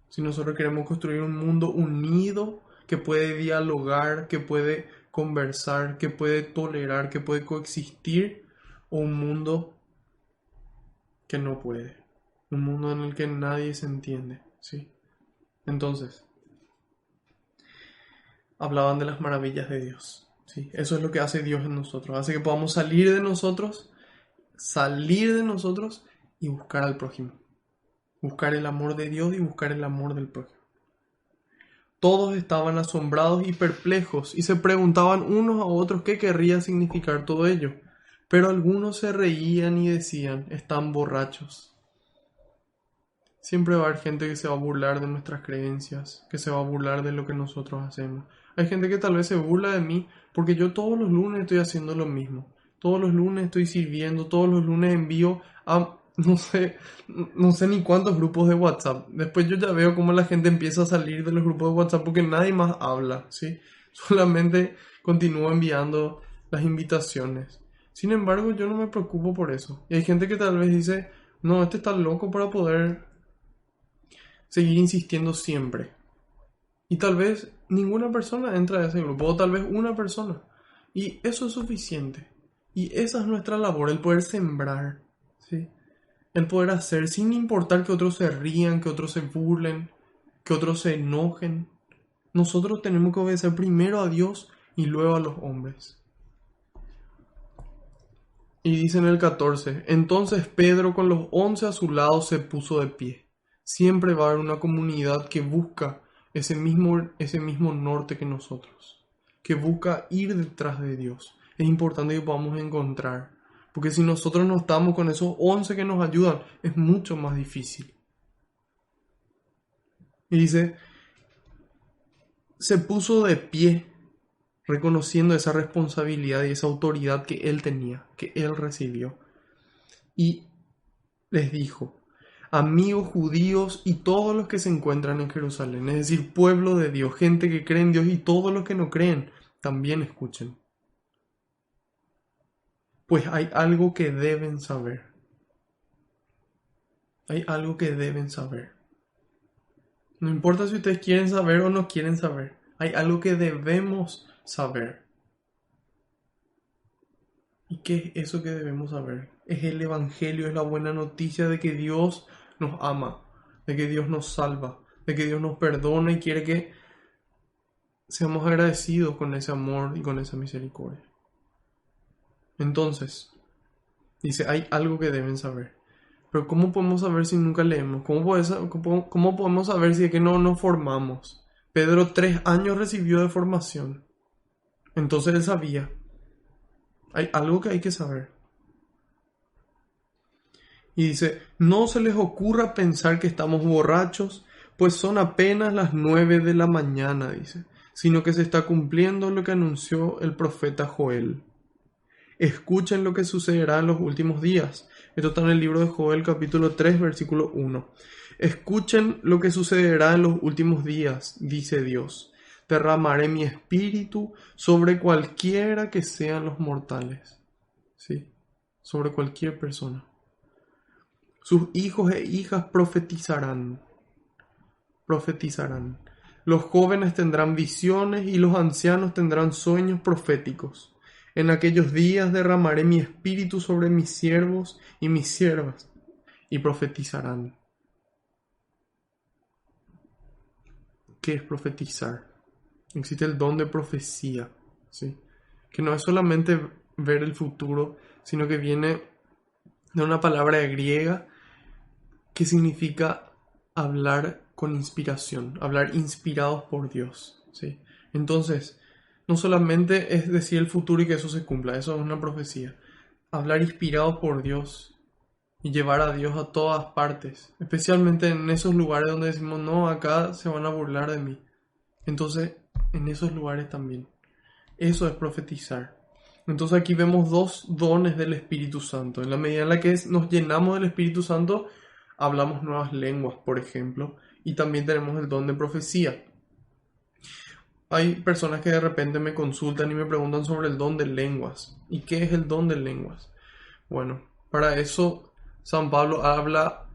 [SPEAKER 1] Si nosotros queremos construir un mundo unido que puede dialogar, que puede conversar, que puede tolerar, que puede coexistir, o un mundo que no puede. Un mundo en el que nadie se entiende. ¿Sí? Entonces, hablaban de las maravillas de Dios. ¿Sí? Eso es lo que hace Dios en nosotros. Hace que podamos salir de nosotros y buscar al prójimo. Buscar el amor de Dios y buscar el amor del prójimo. Todos estaban asombrados y perplejos y se preguntaban unos a otros qué querría significar todo ello. Pero algunos se reían y decían, están borrachos. Siempre va a haber gente que se va a burlar de nuestras creencias, que se va a burlar de lo que nosotros hacemos. Hay gente que tal vez se burla de mí porque yo todos los lunes estoy haciendo lo mismo. Todos los lunes estoy sirviendo, todos los lunes envío a no sé ni cuántos grupos de WhatsApp. Después yo ya veo cómo la gente empieza a salir de los grupos de WhatsApp porque nadie más habla, ¿sí? Solamente continúo enviando las invitaciones. Sin embargo, yo no me preocupo por eso. Y hay gente que tal vez dice, no, este está loco para poder seguir insistiendo siempre. Y tal vez ninguna persona entra a ese grupo, o tal vez una persona. Y eso es suficiente. Y esa es nuestra labor, el poder sembrar, ¿sí? El poder hacer sin importar que otros se rían, que otros se burlen, que otros se enojen. Nosotros tenemos que obedecer primero a Dios y luego a los hombres. Y dice en el 14, entonces Pedro con los 11 a su lado se puso de pie. Siempre va a haber una comunidad que busca ese mismo norte que nosotros, que busca ir detrás de Dios. Es importante que podamos encontrar, porque si nosotros no estamos con esos 11 que nos ayudan, es mucho más difícil. Y dice, se puso de pie, reconociendo esa responsabilidad y esa autoridad que él tenía, que él recibió. Y les dijo, amigos judíos y todos los que se encuentran en Jerusalén, es decir, pueblo de Dios, gente que cree en Dios y todos los que no creen, también escuchen. Pues hay algo que deben saber. Hay algo que deben saber. No importa si ustedes quieren saber o no quieren saber. Hay algo que debemos saber. ¿Y qué es eso que debemos saber? Es el Evangelio, es la buena noticia de que Dios nos ama, de que Dios nos salva, de que Dios nos perdona y quiere que seamos agradecidos con ese amor y con esa misericordia. Entonces, dice, hay algo que deben saber. Pero ¿cómo podemos saber si nunca leemos? ¿Cómo podemos saber si es que no nos formamos? Pedro 3 años recibió de formación. Entonces él sabía. Hay algo que hay que saber. Y dice, no se les ocurra pensar que estamos borrachos, pues son apenas las 9 de la mañana, dice, sino que se está cumpliendo lo que anunció el profeta Joel. Escuchen lo que sucederá en los últimos días. Esto está en el libro de Joel capítulo 3 versículo 1. Escuchen lo que sucederá en los últimos días, dice Dios. Derramaré mi espíritu sobre cualquiera que sean los mortales. Sí, sobre cualquier persona. Sus hijos e hijas profetizarán. Profetizarán. Los jóvenes tendrán visiones y los ancianos tendrán sueños proféticos. En aquellos días derramaré mi espíritu sobre mis siervos y mis siervas, y profetizarán. ¿Qué es profetizar? Existe el don de profecía, ¿sí? Que no es solamente ver el futuro, sino que viene de una palabra griega que significa hablar con inspiración, hablar inspirados por Dios, ¿sí? Entonces, no solamente es decir el futuro y que eso se cumpla, eso es una profecía. Hablar inspirados por Dios y llevar a Dios a todas partes, especialmente en esos lugares donde decimos, no, acá se van a burlar de mí. Entonces, en esos lugares también. Eso es profetizar. Entonces aquí vemos dos dones del Espíritu Santo. En la medida en la que nos llenamos del Espíritu Santo, hablamos nuevas lenguas, por ejemplo, y también tenemos el don de profecía. Hay personas que de repente me consultan y me preguntan sobre el don de lenguas. ¿Y qué es el don de lenguas? Bueno, para eso San Pablo habla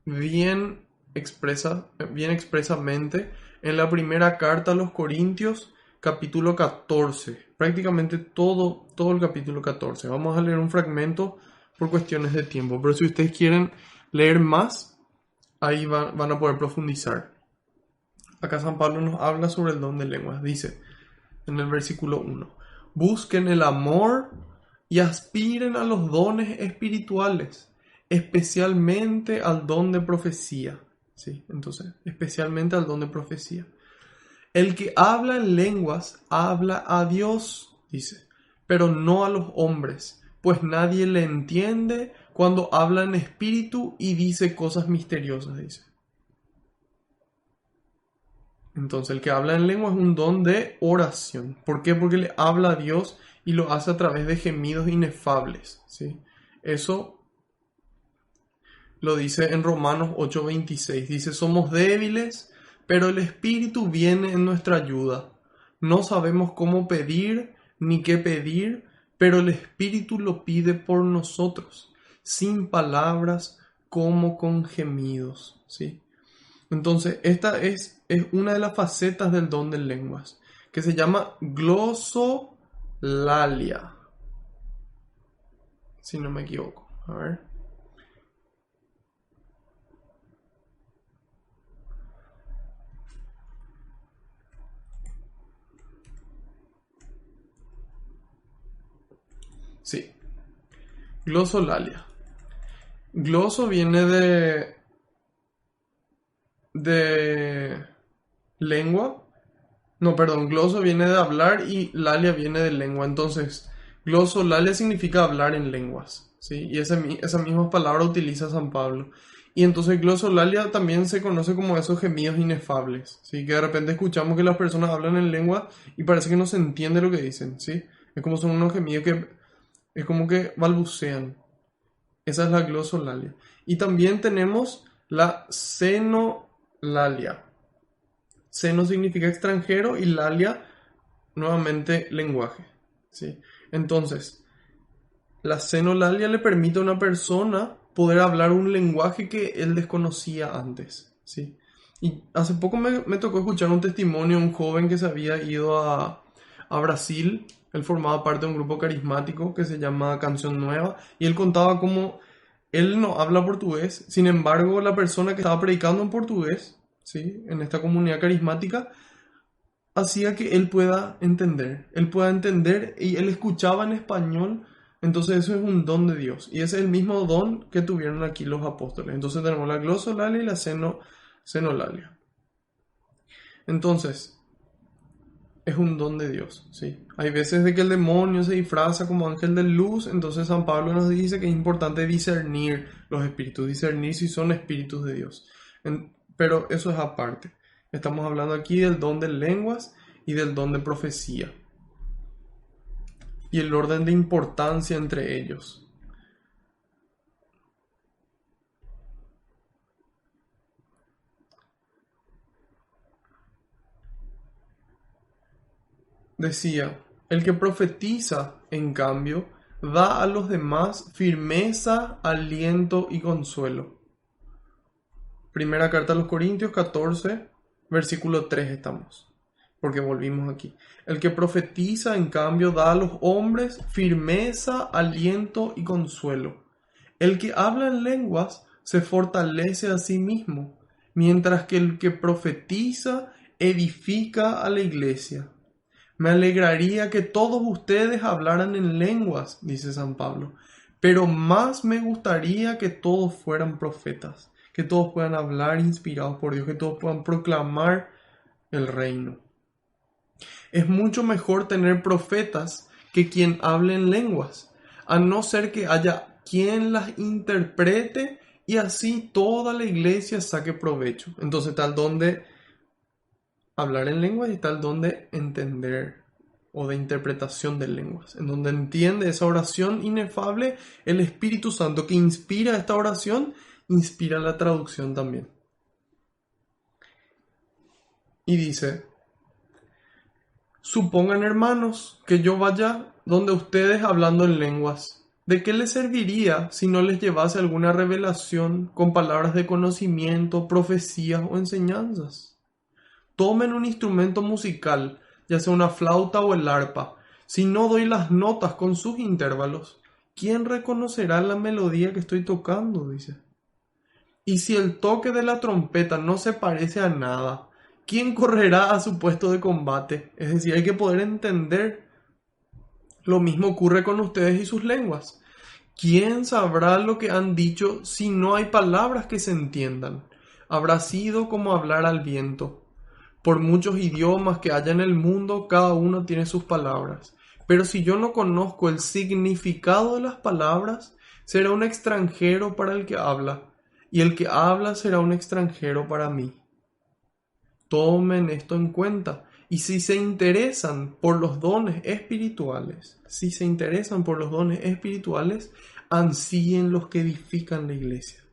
[SPEAKER 1] bien expresamente en la primera carta a los Corintios, capítulo 14, prácticamente todo el capítulo 14. Vamos a leer un fragmento por cuestiones de tiempo, pero si ustedes quieren leer más, ahí van a poder profundizar. Acá San Pablo nos habla sobre el don de lenguas. Dice en el versículo 1, busquen el amor y aspiren a los dones espirituales, especialmente al don de profecía. ¿Sí? Entonces, especialmente al don de profecía. El que habla en lenguas habla a Dios, dice, pero no a los hombres, pues nadie le entiende cuando habla en espíritu y dice cosas misteriosas, dice. Entonces, el que habla en lengua es un don de oración. ¿Por qué? Porque le habla a Dios y lo hace a través de gemidos inefables, ¿sí? Eso lo dice en Romanos 8:26. Dice, somos débiles, pero el Espíritu viene en nuestra ayuda. No sabemos cómo pedir ni qué pedir, pero el Espíritu lo pide por nosotros, sin palabras como con gemidos, ¿sí? Entonces, esta es una de las facetas del don de lenguas, que se llama glosolalia, si no me equivoco. A ver. Sí, glosolalia. Gloso viene de lengua. No, perdón, gloso viene de hablar y lalia viene de lengua. Entonces, glosolalia significa hablar en lenguas, ¿sí? Y esa misma palabra utiliza San Pablo. Y entonces glosolalia también se conoce como esos gemidos inefables, ¿sí? Que de repente escuchamos que las personas hablan en lengua y parece que no se entiende lo que dicen, ¿sí? Es como son unos gemidos que es como que balbucean. Esa es la glosolalia. Y también tenemos la senolalia. Seno significa extranjero y lalia, nuevamente, lenguaje, ¿sí? Entonces, la senolalia le permite a una persona poder hablar un lenguaje que él desconocía antes, ¿sí? Y hace poco me tocó escuchar un testimonio de un joven que se había ido a Brasil. Él formaba parte de un grupo carismático que se llama Canción Nueva y él contaba cómo él no habla portugués, sin embargo la persona que estaba predicando en portugués, ¿sí? En esta comunidad carismática, hacía que él pueda entender y él escuchaba en español. Entonces eso es un don de Dios y ese es el mismo don que tuvieron aquí los apóstoles. Entonces tenemos la glosolalia y la senolalia. Entonces, es un don de Dios, ¿sí? Hay veces de que el demonio se disfraza como ángel de luz, entonces San Pablo nos dice que es importante discernir los espíritus, discernir si son espíritus de Dios. Pero eso es aparte. Estamos hablando aquí del don de lenguas y del don de profecía. Y el orden de importancia entre ellos. Decía, el que profetiza, en cambio, da a los demás firmeza, aliento y consuelo. Primera carta a los Corintios 14, versículo 3 estamos, porque volvimos aquí. El que profetiza, en cambio, da a los hombres firmeza, aliento y consuelo. El que habla en lenguas se fortalece a sí mismo, mientras que el que profetiza edifica a la iglesia. Me alegraría que todos ustedes hablaran en lenguas, dice San Pablo, pero más me gustaría que todos fueran profetas, que todos puedan hablar inspirados por Dios, que todos puedan proclamar el reino. Es mucho mejor tener profetas que quien hable en lenguas, a no ser que haya quien las interprete y así toda la iglesia saque provecho. Entonces tal donde hablar en lenguas y tal donde entender o de interpretación de lenguas, en donde entiende esa oración inefable, el Espíritu Santo que inspira esta oración, inspira la traducción también. Y dice: supongan, hermanos, que yo vaya donde ustedes hablando en lenguas. ¿De qué les serviría si no les llevase alguna revelación con palabras de conocimiento, profecías o enseñanzas? Tomen un instrumento musical, ya sea una flauta o el arpa. Si no doy las notas con sus intervalos, ¿quién reconocerá la melodía que estoy tocando?, dice. Y si el toque de la trompeta no se parece a nada, ¿quién correrá a su puesto de combate? Es decir, hay que poder entender. Lo mismo ocurre con ustedes y sus lenguas. ¿Quién sabrá lo que han dicho si no hay palabras que se entiendan? Habrá sido como hablar al viento. Por muchos idiomas que haya en el mundo, cada uno tiene sus palabras. Pero si yo no conozco el significado de las palabras, será un extranjero para el que habla, y el que habla será un extranjero para mí. Tomen esto en cuenta. Y si se interesan por los dones espirituales, ansíen los que edifican la iglesia.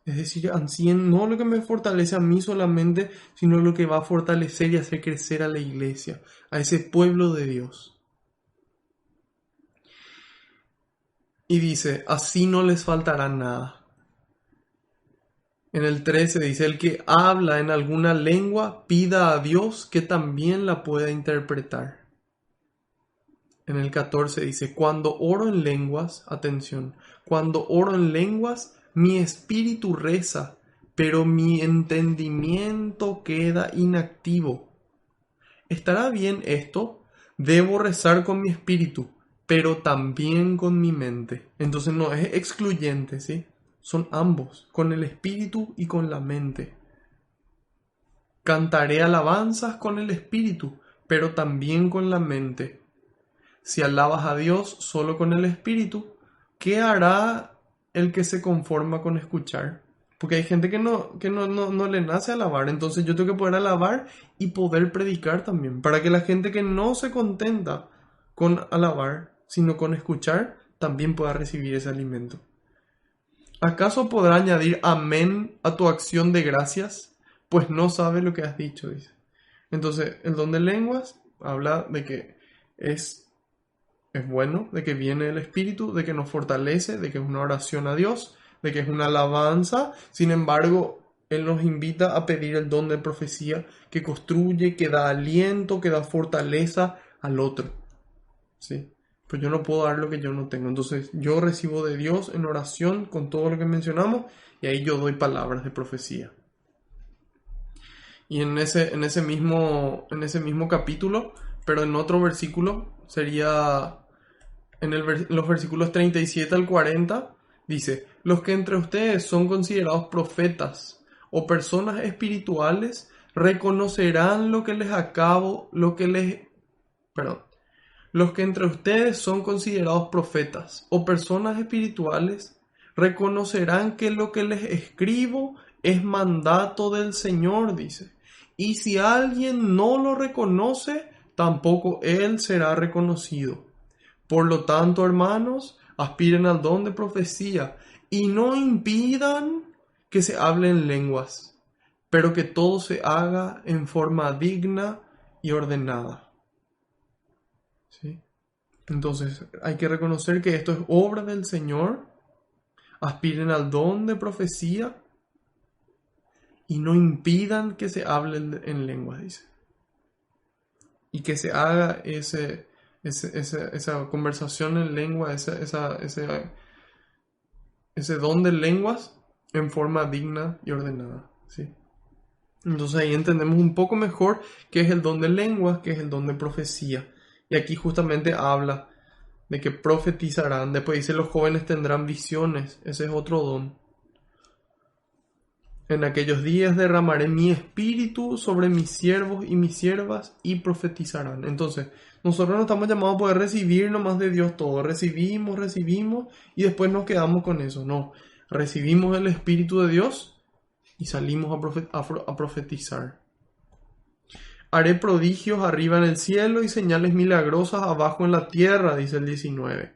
[SPEAKER 1] Es decir, ansíen no lo que me fortalece a mí solamente, sino lo que va a fortalecer y hacer crecer a la iglesia, a ese pueblo de Dios. Y dice: así no les faltará nada. En el 13 dice: el que habla en alguna lengua, pida a Dios que también la pueda interpretar. En el 14 dice: cuando oro en lenguas, atención, cuando oro en lenguas, mi espíritu reza, pero mi entendimiento queda inactivo. ¿Estará bien esto? Debo rezar con mi espíritu, pero también con mi mente. Entonces no es excluyente, ¿sí? Son ambos, con el espíritu y con la mente. Cantaré alabanzas con el espíritu, pero también con la mente. Si alabas a Dios solo con el espíritu, ¿qué hará el que se conforma con escuchar? Porque hay gente que no le nace alabar. Entonces yo tengo que poder alabar y poder predicar también, para que la gente que no se contenta con alabar, sino con escuchar, también pueda recibir ese alimento. ¿Acaso podrá añadir amén a tu acción de gracias? Pues no sabe lo que has dicho, dice. Entonces, el don de lenguas habla de que es bueno, de que viene del Espíritu, de que nos fortalece, de que es una oración a Dios, de que es una alabanza. Sin embargo, Él nos invita a pedir el don de profecía que construye, que da aliento, que da fortaleza al otro. ¿Sí? Pues yo no puedo dar lo que yo no tengo. Entonces yo recibo de Dios en oración con todo lo que mencionamos y ahí yo doy palabras de profecía. Y en ese mismo capítulo, pero en otro versículo, sería los versículos 37 al 40, dice: los que entre ustedes son considerados profetas o personas espirituales reconocerán Los que entre ustedes son considerados profetas o personas espirituales reconocerán que lo que les escribo es mandato del Señor, dice. Y si alguien no lo reconoce, tampoco él será reconocido. Por lo tanto, hermanos, aspiren al don de profecía y no impidan que se hablen lenguas, pero que todo se haga en forma digna y ordenada. ¿Sí? Entonces hay que reconocer que esto es obra del Señor. Aspiren al don de profecía y no impidan que se hable en lenguas, dice. Y que se haga esa conversación en lengua, ese don de lenguas en forma digna y ordenada, ¿sí? Entonces ahí entendemos un poco mejor qué es el don de lenguas, qué es el don de profecía. Y aquí justamente habla de que profetizarán. Después dice los jóvenes tendrán visiones. Ese es otro don. En aquellos días derramaré mi espíritu sobre mis siervos y mis siervas y profetizarán. Entonces, nosotros no estamos llamados a poder recibir nomás de Dios todo. Recibimos y después nos quedamos con eso. No, recibimos el espíritu de Dios y salimos a profetizar. Haré prodigios arriba en el cielo y señales milagrosas abajo en la tierra, dice el 19.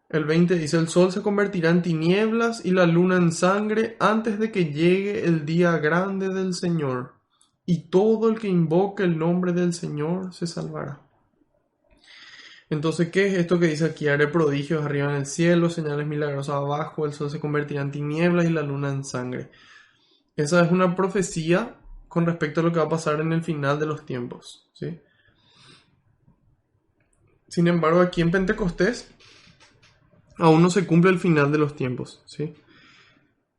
[SPEAKER 1] El 20 dice, el sol se convertirá en tinieblas y la luna en sangre antes de que llegue el día grande del Señor. Y todo el que invoque el nombre del Señor se salvará. Entonces, ¿qué es esto que dice aquí? Haré prodigios arriba en el cielo, señales milagrosas abajo, el sol se convertirá en tinieblas y la luna en sangre. Esa es una profecía con respecto a lo que va a pasar en el final de los tiempos, ¿sí? Sin embargo, aquí en Pentecostés aún no se cumple el final de los tiempos, ¿sí?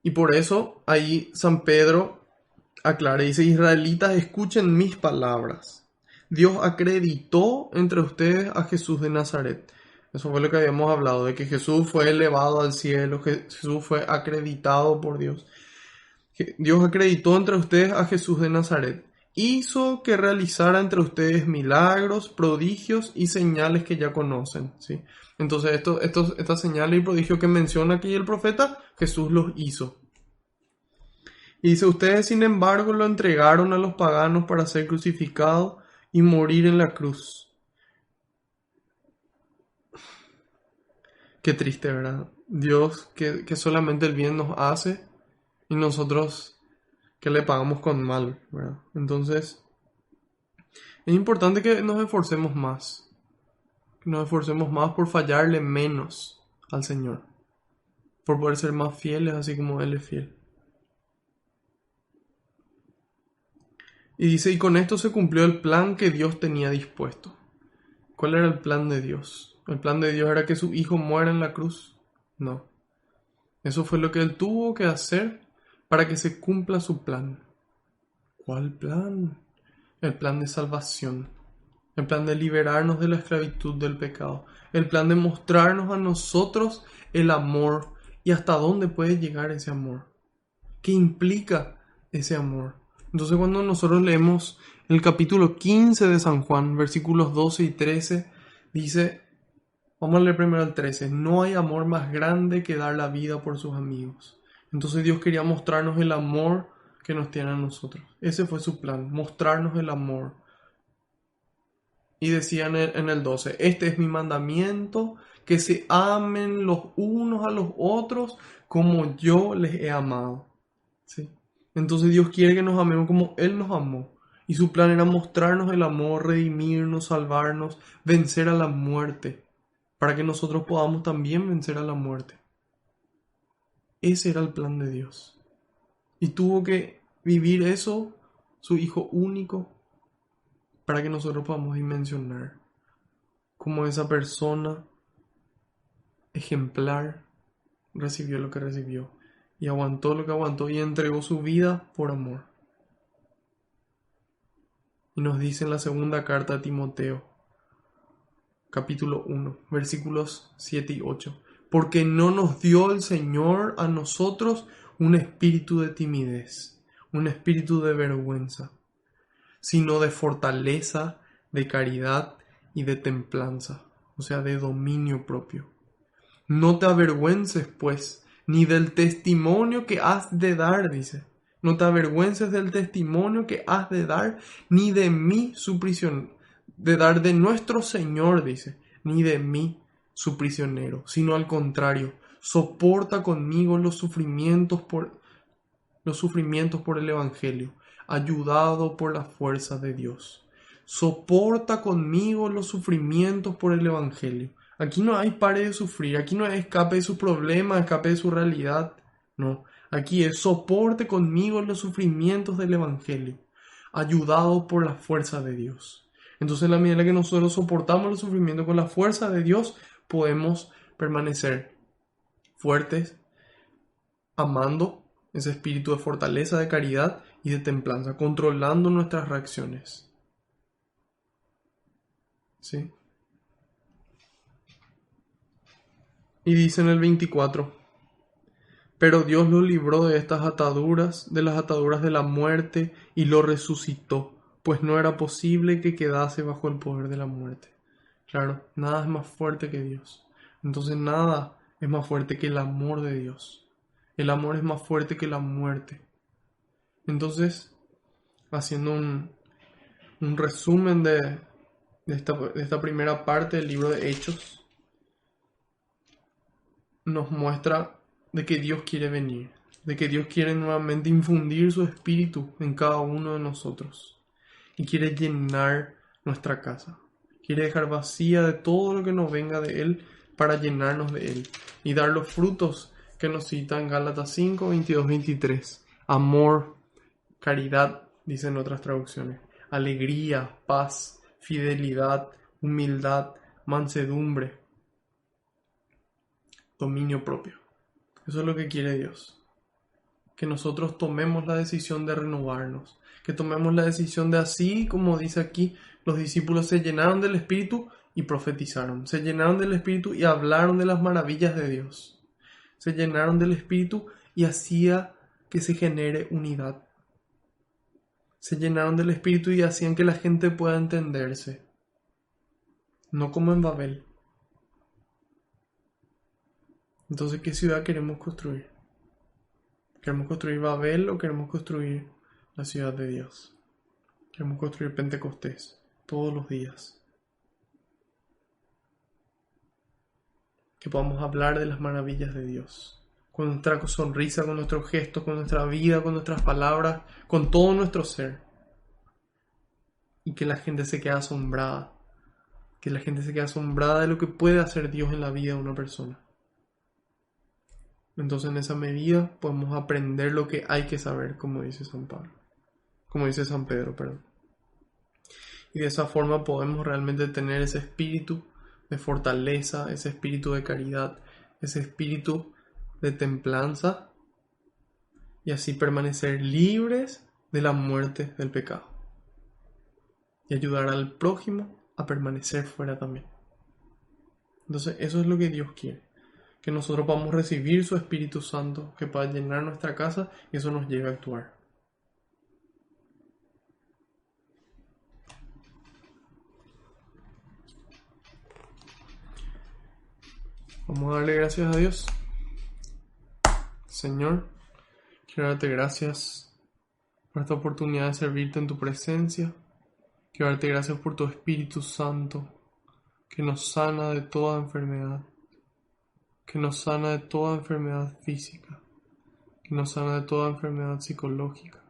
[SPEAKER 1] Y por eso ahí San Pedro aclara y dice, israelitas, escuchen mis palabras. Dios acreditó entre ustedes a Jesús de Nazaret. Eso fue lo que habíamos hablado, de que Jesús fue elevado al cielo, que Jesús fue acreditado por Dios. Dios acreditó entre ustedes a Jesús de Nazaret. Hizo que realizara entre ustedes milagros, prodigios y señales que ya conocen, ¿sí? Entonces estas señales y prodigios que menciona aquí el profeta, Jesús los hizo. Y dice, ustedes sin embargo lo entregaron a los paganos para ser crucificado y morir en la cruz. Qué triste, ¿verdad? Dios que solamente el bien nos hace y nosotros que le pagamos con mal, ¿verdad? Entonces, es importante que nos esforcemos más. Que nos esforcemos más por fallarle menos al Señor. Por poder ser más fieles así como Él es fiel. Y dice, y con esto se cumplió el plan que Dios tenía dispuesto. ¿Cuál era el plan de Dios? ¿El plan de Dios era que su hijo muera en la cruz? No. Eso fue lo que Él tuvo que hacer para que se cumpla su plan. ¿Cuál plan? El plan de salvación. El plan de liberarnos de la esclavitud del pecado. El plan de mostrarnos a nosotros el amor y hasta dónde puede llegar ese amor. ¿Qué implica ese amor? Entonces cuando nosotros leemos el capítulo 15 de San Juan, versículos 12 y 13, dice, vamos a leer primero el 13, no hay amor más grande que dar la vida por sus amigos. Entonces Dios quería mostrarnos el amor que nos tiene a nosotros. Ese fue su plan, mostrarnos el amor. Y decía en el 12, este es mi mandamiento, que se amen los unos a los otros como yo les he amado. ¿Sí? Entonces Dios quiere que nos amemos como Él nos amó. Y su plan era mostrarnos el amor, redimirnos, salvarnos, vencer a la muerte, para que nosotros podamos también vencer a la muerte. Ese era el plan de Dios. Y tuvo que vivir eso, su Hijo único, para que nosotros podamos dimensionar cómo esa persona ejemplar recibió lo que recibió y aguantó lo que aguantó y entregó su vida por amor. Y nos dice en la segunda carta a Timoteo, capítulo 1, versículos 7 y 8, porque no nos dio el Señor a nosotros un espíritu de timidez, un espíritu de vergüenza, sino de fortaleza, de caridad y de templanza, o sea, de dominio propio. No te avergüences, pues, ni del testimonio que has de dar, dice. No te avergüences del testimonio que has de dar, ni de mí su prisionero, de dar de nuestro Señor, dice, ni de mí su prisionero, sino al contrario, soporta conmigo los sufrimientos por el Evangelio, ayudado por la fuerza de Dios. Soporta conmigo los sufrimientos por el Evangelio. Aquí no hay pare de sufrir, aquí no hay escape de su problema, escape de su realidad. No, aquí es soporte conmigo los sufrimientos del Evangelio, ayudado por la fuerza de Dios. Entonces, en la medida en que nosotros soportamos los sufrimientos con la fuerza de Dios, podemos permanecer fuertes, amando ese espíritu de fortaleza, de caridad y de templanza, controlando nuestras reacciones. ¿Sí? Y dice en el 24, pero Dios lo libró de estas ataduras, de las ataduras de la muerte, y lo resucitó, pues no era posible que quedase bajo el poder de la muerte. Claro, nada es más fuerte que Dios. Entonces nada es más fuerte que el amor de Dios. El amor es más fuerte que la muerte. Entonces, haciendo un resumen de esta primera parte del libro de Hechos, nos muestra de que Dios quiere venir, de que Dios quiere nuevamente infundir su espíritu en cada uno de nosotros y quiere llenar nuestra casa. Quiere dejar vacía de todo lo que nos venga de Él para llenarnos de Él y dar los frutos que nos cita en Gálatas 5, 22, 23. Amor, caridad, dicen otras traducciones, alegría, paz, fidelidad, humildad, mansedumbre, dominio propio. Eso es lo que quiere Dios. Que nosotros tomemos la decisión de renovarnos, que tomemos la decisión de, así como dice aquí, los discípulos se llenaron del Espíritu y profetizaron, se llenaron del Espíritu y hablaron de las maravillas de Dios, se llenaron del Espíritu y hacía que se genere unidad, se llenaron del Espíritu y hacían que la gente pueda entenderse, no como en Babel. Entonces, ¿qué ciudad queremos construir? ¿Queremos construir Babel o queremos construir la ciudad de Dios? Queremos construir Pentecostés todos los días. Que podamos hablar de las maravillas de Dios. Con nuestra sonrisa, con nuestros gestos, con nuestra vida, con nuestras palabras, con todo nuestro ser. Y que la gente se quede asombrada. Que la gente se quede asombrada de lo que puede hacer Dios en la vida de una persona. Entonces en esa medida podemos aprender lo que hay que saber, como dice San Pedro, perdón. Y de esa forma podemos realmente tener ese espíritu de fortaleza, ese espíritu de caridad, ese espíritu de templanza, y así permanecer libres de la muerte del pecado. Y ayudar al prójimo a permanecer fuera también. Entonces eso es lo que Dios quiere. Que nosotros podamos recibir su Espíritu Santo, que pueda llenar nuestra casa y eso nos lleve a actuar. Vamos a darle gracias a Dios. Señor, quiero darte gracias por esta oportunidad de servirte en tu presencia. Quiero darte gracias por tu Espíritu Santo, que nos sana de toda enfermedad, que nos sana de toda enfermedad física, que nos sana de toda enfermedad psicológica,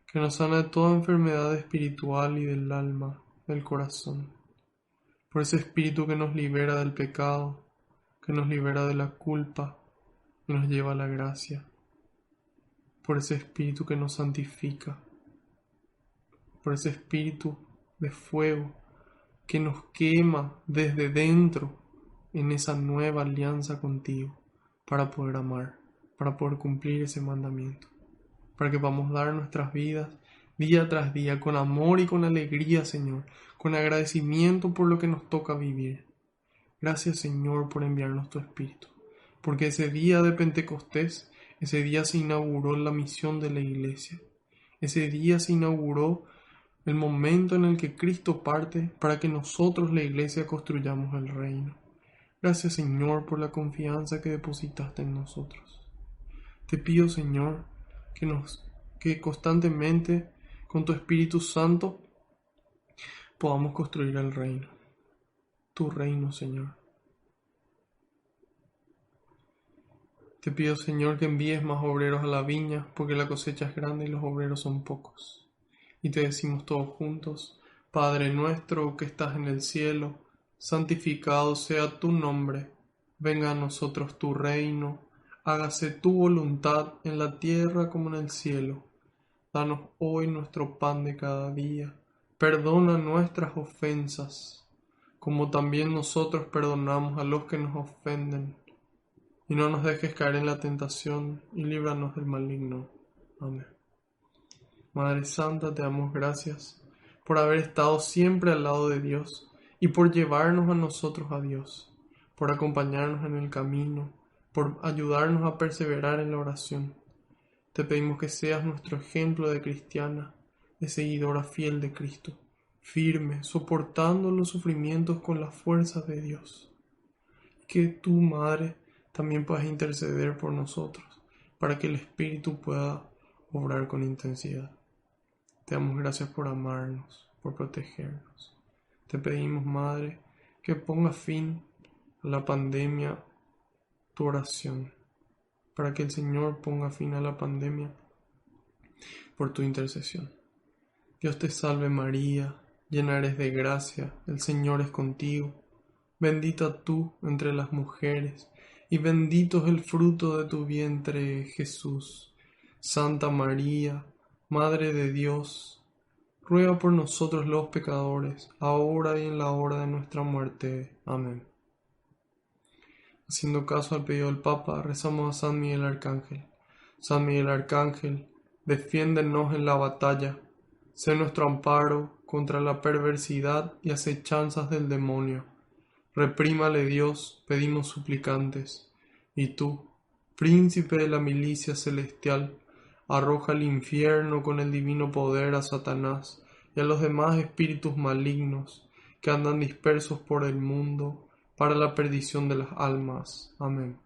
[SPEAKER 1] que nos sana de toda enfermedad espiritual y del alma, del corazón. Por ese Espíritu que nos libera del pecado, que nos libera de la culpa y nos lleva a la gracia. Por ese Espíritu que nos santifica, por ese Espíritu de fuego que nos quema desde dentro en esa nueva alianza contigo para poder amar, para poder cumplir ese mandamiento, para que podamos dar nuestras vidas día tras día con amor y con alegría, Señor, con agradecimiento por lo que nos toca vivir. Gracias, Señor, por enviarnos tu Espíritu, porque ese día de Pentecostés, ese día se inauguró la misión de la Iglesia. Ese día se inauguró el momento en el que Cristo parte para que nosotros, la Iglesia, construyamos el reino. Gracias, Señor, por la confianza que depositaste en nosotros. Te pido, Señor, que constantemente, con tu Espíritu Santo, podamos construir el reino. Tu reino, Señor. Te pido, Señor, que envíes más obreros a la viña, porque la cosecha es grande y los obreros son pocos. Y te decimos todos juntos: Padre nuestro que estás en el cielo, santificado sea tu nombre. Venga a nosotros tu reino. Hágase tu voluntad en la tierra como en el cielo. Danos hoy nuestro pan de cada día. Perdona nuestras ofensas, como también nosotros perdonamos a los que nos ofenden. y no nos dejes caer en la tentación, y líbranos del maligno. Amén. Madre Santa, te damos gracias por haber estado siempre al lado de Dios y por llevarnos a nosotros a Dios, por acompañarnos en el camino, por ayudarnos a perseverar en la oración. Te pedimos que seas nuestro ejemplo de cristiana, de seguidora fiel de Cristo, firme, soportando los sufrimientos con las fuerzas de Dios. Que tu Madre también puedas interceder por nosotros, para que el Espíritu pueda obrar con intensidad. Te damos gracias por amarnos, por protegernos. Te pedimos, Madre, que ponga fin a la pandemia tu oración, para que el Señor ponga fin a la pandemia por tu intercesión. Dios te salve María, llena eres de gracia, el Señor es contigo. Bendita tú entre las mujeres, y bendito es el fruto de tu vientre, Jesús. Santa María, Madre de Dios, ruega por nosotros los pecadores, ahora y en la hora de nuestra muerte. Amén. Haciendo caso al pedido del Papa, rezamos a San Miguel Arcángel. San Miguel Arcángel, defiéndenos en la batalla, sé nuestro amparo contra la perversidad y acechanzas del demonio. Reprímale Dios, pedimos suplicantes. Y tú, príncipe de la milicia celestial, arroja al infierno con el divino poder a Satanás y a los demás espíritus malignos que andan dispersos por el mundo para la perdición de las almas. Amén.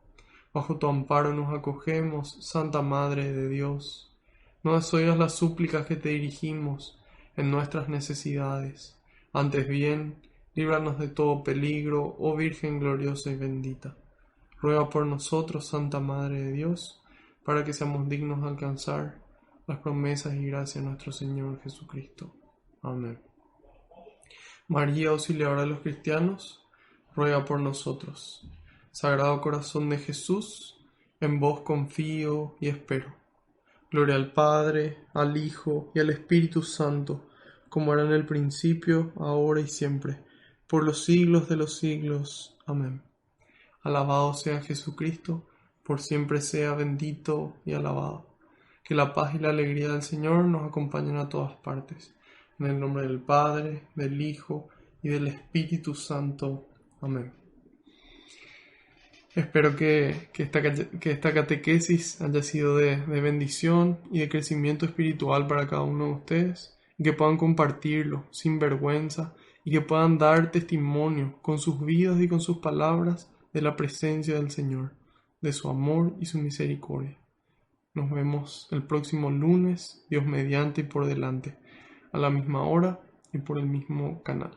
[SPEAKER 1] Bajo tu amparo nos acogemos, Santa Madre de Dios. No desoigas las súplicas que te dirigimos en nuestras necesidades. Antes bien, líbranos de todo peligro, oh Virgen gloriosa y bendita. Ruega por nosotros, Santa Madre de Dios, para que seamos dignos de alcanzar las promesas y gracias de nuestro Señor Jesucristo. Amén. María, auxiliadora de los cristianos, ruega por nosotros. Sagrado Corazón de Jesús, en vos confío y espero. Gloria al Padre, al Hijo y al Espíritu Santo, como era en el principio, ahora y siempre, por los siglos de los siglos. Amén. Alabado sea Jesucristo, por siempre sea bendito y alabado. Que la paz y la alegría del Señor nos acompañen a todas partes. En el nombre del Padre, del Hijo y del Espíritu Santo. Amén. Espero que esta catequesis haya sido de bendición y de crecimiento espiritual para cada uno de ustedes, y que puedan compartirlo sin vergüenza y que puedan dar testimonio con sus vidas y con sus palabras de la presencia del Señor, de su amor y su misericordia. Nos vemos el próximo lunes, Dios mediante y por delante, a la misma hora y por el mismo canal.